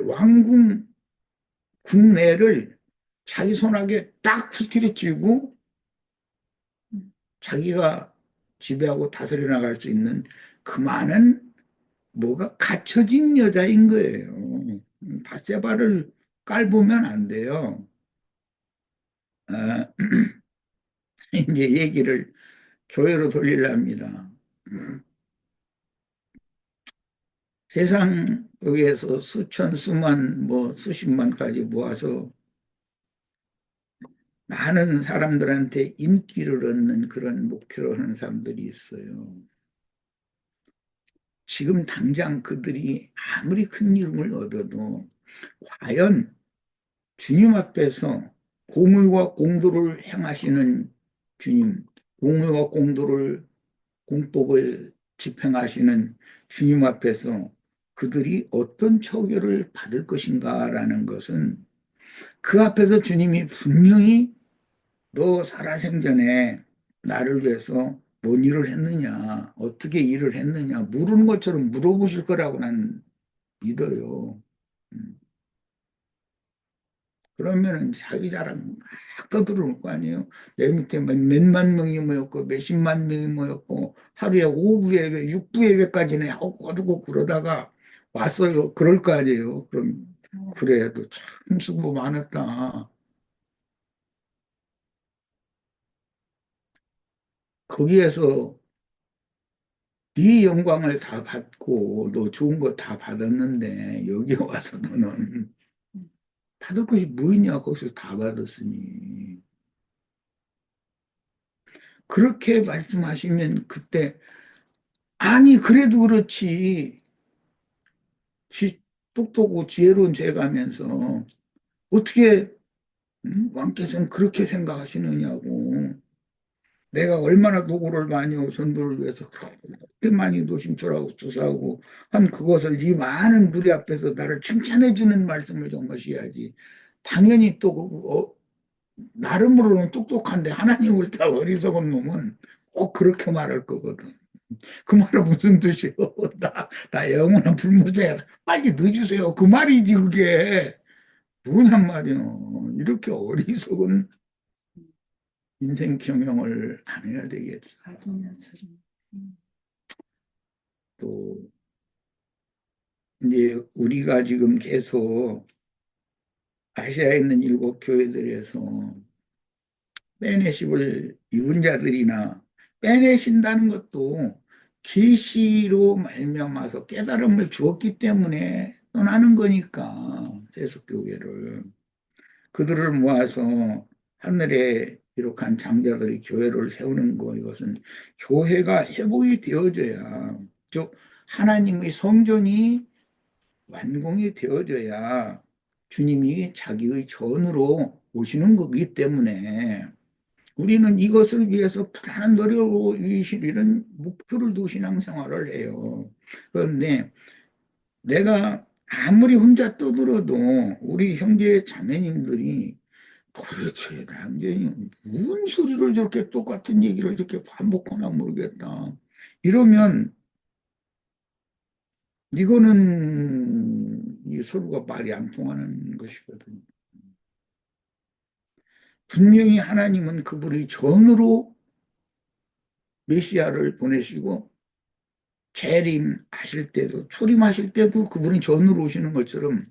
왕궁 국내를 자기 손아귀에 딱 후트려쥐고 자기가 지배하고 다스려 나갈 수 있는 그 많은 뭐가 갖춰진 여자인 거예요. 밧세바를 깔보면 안 돼요. 이제 얘기를 교회로 돌리랍니다. 세상에서 수천, 수만, 뭐 수십만까지 모아서 많은 사람들한테 인기를 얻는 그런 목표를 하는 사람들이 있어요. 지금 당장 그들이 아무리 큰 이름을 얻어도 과연 주님 앞에서 공의와 공도를 행하시는 주님, 공의와 공도를 공법을 집행하시는 주님 앞에서 그들이 어떤 처결을 받을 것인가라는 것은 그 앞에서 주님이 분명히 너 살아생전에 나를 위해서 뭔 일을 했느냐, 어떻게 일을 했느냐, 모르는 것처럼 물어보실 거라고 난 믿어요. 음. 그러면은 자기 자랑 막 떠들어올 거 아니에요. 내 밑에 몇만 명이 모였고 몇십만 명이 모였고 하루에 5부예배, 6부예배까지는 하고 그러다가 왔어요. 그럴 거 아니에요. 그럼 그래도 참 수고 많았다. 거기에서 네 영광을 다 받고 너 좋은 거 다 받았는데 여기 와서 너는 받을 것이 뭐 있냐 거기서 다 받았으니 그렇게 말씀하시면 그때 아니 그래도 그렇지 똑똑하고 지혜로운 죄가면서 어떻게 왕께서는 그렇게 생각하시느냐고 내가 얼마나 도구를 많이 하고 전도를 위해서 그렇게 많이 노심초라고 투사하고 한 그것을 이 많은 무리 앞에서 나를 칭찬해 주는 말씀을 좀 하셔야지. 당연히 또 나름으로는 똑똑한데 하나님을 따라 어리석은 놈은 꼭 그렇게 말할 거거든. 그 말은 무슨 뜻이요? 나 영원한 불무죄 빨리 넣어주세요. 그 말이지 그게 뭐냔 말이요. 이렇게 어리석은 인생 경영을 안 해야 되겠죠. 아도니아처럼. 또 이제 우리가 지금 계속 아시아에 있는 7교회들에서 빼내십을 유언자들이나 빼내신다는 것도 계시로 말미암아서 깨달음을 주었기 때문에 떠나는 거니까 세속교회를 그들을 모아서 하늘에 기록한 장자들이 교회를 세우는 거 이것은 교회가 회복이 되어져야 즉 하나님의 성전이 완공이 되어져야 주님이 자기의 전으로 오시는 거기 때문에 우리는 이것을 위해서 부단한 노력을 이런 목표를 두고 신앙생활을 해요. 그런데 내가 아무리 혼자 떠들어도 우리 형제 자매님들이 도대체 당연히 무슨 소리를 저렇게 똑같은 얘기를 이렇게 반복하나 모르겠다. 이러면 이거는 이 서로가 말이 안 통하는 것이거든요. 분명히 하나님은 그분의 전으로 메시아를 보내시고 재림하실 때도 초림하실 때도 그분이 전으로 오시는 것처럼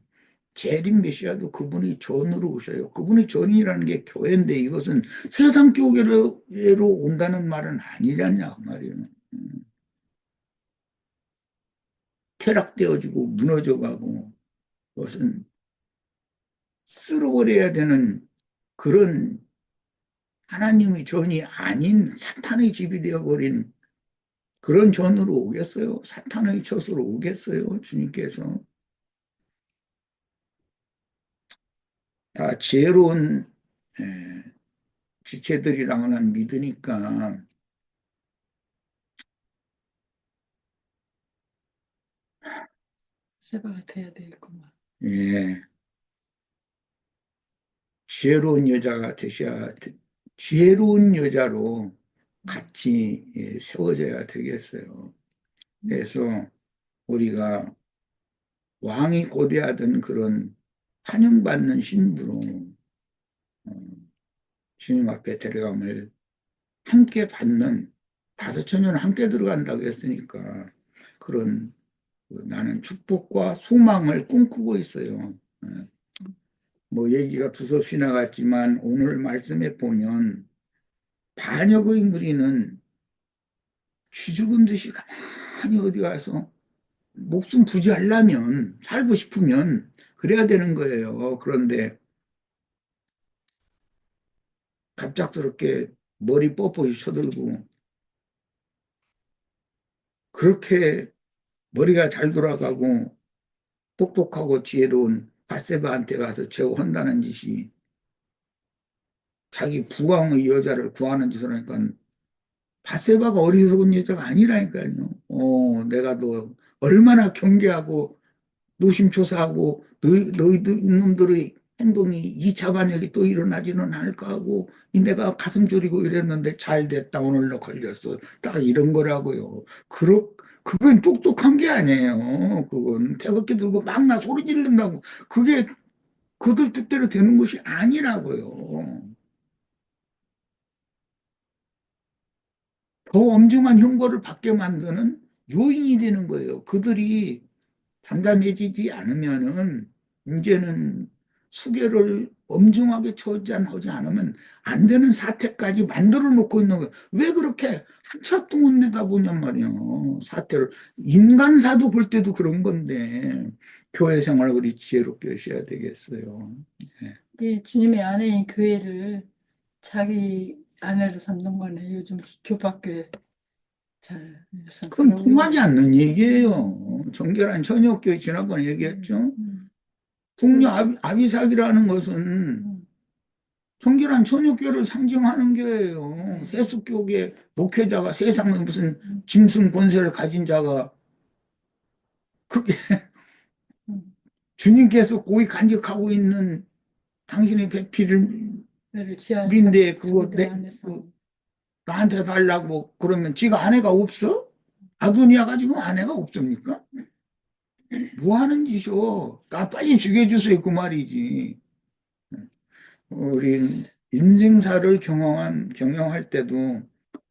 재림 메시아도 그분이 전으로 오셔요. 그분이 전이라는 게 교회인데 이것은 세상 교회로 온다는 말은 아니잖냐 그 말이에요. 퇴락되어지고 무너져가고 그것은 쓸어버려야 되는 그런 하나님의 전이 아닌 사탄의 집이 되어버린 그런 전으로 오겠어요? 사탄의 젖으로 오겠어요? 주님께서 다 지혜로운 지체들이라고 난 믿으니까 세바가 돼야 되겠구만. 예, 지혜로운 여자가 되셔야 지혜로운 여자로 같이 세워져야 되겠어요. 그래서 우리가 왕이 고대하던 그런 환영받는 신부로 주님 앞에 데려감을 함께 받는 다섯 처녀는 함께 들어간다고 했으니까 그런 나는 축복과 소망을 꿈꾸고 있어요. 뭐 얘기가 두섭이 나갔지만 오늘 말씀에 보면 반역의 무리는 쥐 죽은 듯이 가만히 어디 가서 목숨 부지하려면 살고 싶으면 그래야 되는 거예요. 그런데 갑작스럽게 머리 뻣뻣이 쳐들고 그렇게 머리가 잘 돌아가고 똑똑하고 지혜로운 밧세바한테 가서 제호한다는 짓이 자기 부왕의 여자를 구하는 짓을 하니까 밧세바가 어리석은 여자가 아니라니까요. 내가 너 얼마나 경계하고 노심초사하고 너희 놈들의 행동이 2차 반역이 또 일어나지는 않을까 하고 내가 가슴 졸이고 이랬는데 잘 됐다 오늘 너 걸렸어. 딱 이런 거라고요. 그건 똑똑한 게 아니에요. 그건 태극기 들고 막 나 소리 지른다고 그게 그들 뜻대로 되는 것이 아니라고요. 더 엄중한 형벌을 받게 만드는 요인이 되는 거예요. 그들이 잠잠해지지 않으면은 이제는 수계를 엄중하게 처리하지 않으면 안 되는 사태까지 만들어 놓고 있는 거예요. 왜 그렇게 한참동안 내다보냔 말이에요. 사태를 인간사도 볼 때도 그런 건데 교회 생활을 우리 지혜롭게 하셔야 되겠어요. 이 주님의 아내인 교회를 자기 아내로 삼는 거네. 요즘 교박교회 잘. 그래서 그건 그런 통하지 않는 얘기예요. 정결한 처녀교회 지난번에 얘기했죠. 풍류 아비삭이라는 것은 정결한 처녀교회를 상징하는 교회예요. 세속교계 목회자가 세상에 무슨 짐승 권세를 가진 자가 그게 주님께서 고이 간직하고 있는 당신의 교회를 지하에 배필인데 그거 자기들 안에서 나한테 달라고 그러면 지가 아내가 없어? 아도니아가 지금 아내가 없습니까? 뭐 하는 짓이오? 나 빨리 죽여주세요 그 말이지. 우리 인생사를 경영할 때도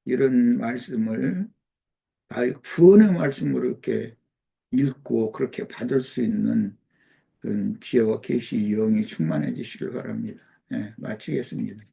이런 말씀을 구원의 말씀으로 이렇게 읽고 그렇게 받을 수 있는 그런 지혜와 계시 영이 충만해지시길 바랍니다. 마치겠습니다.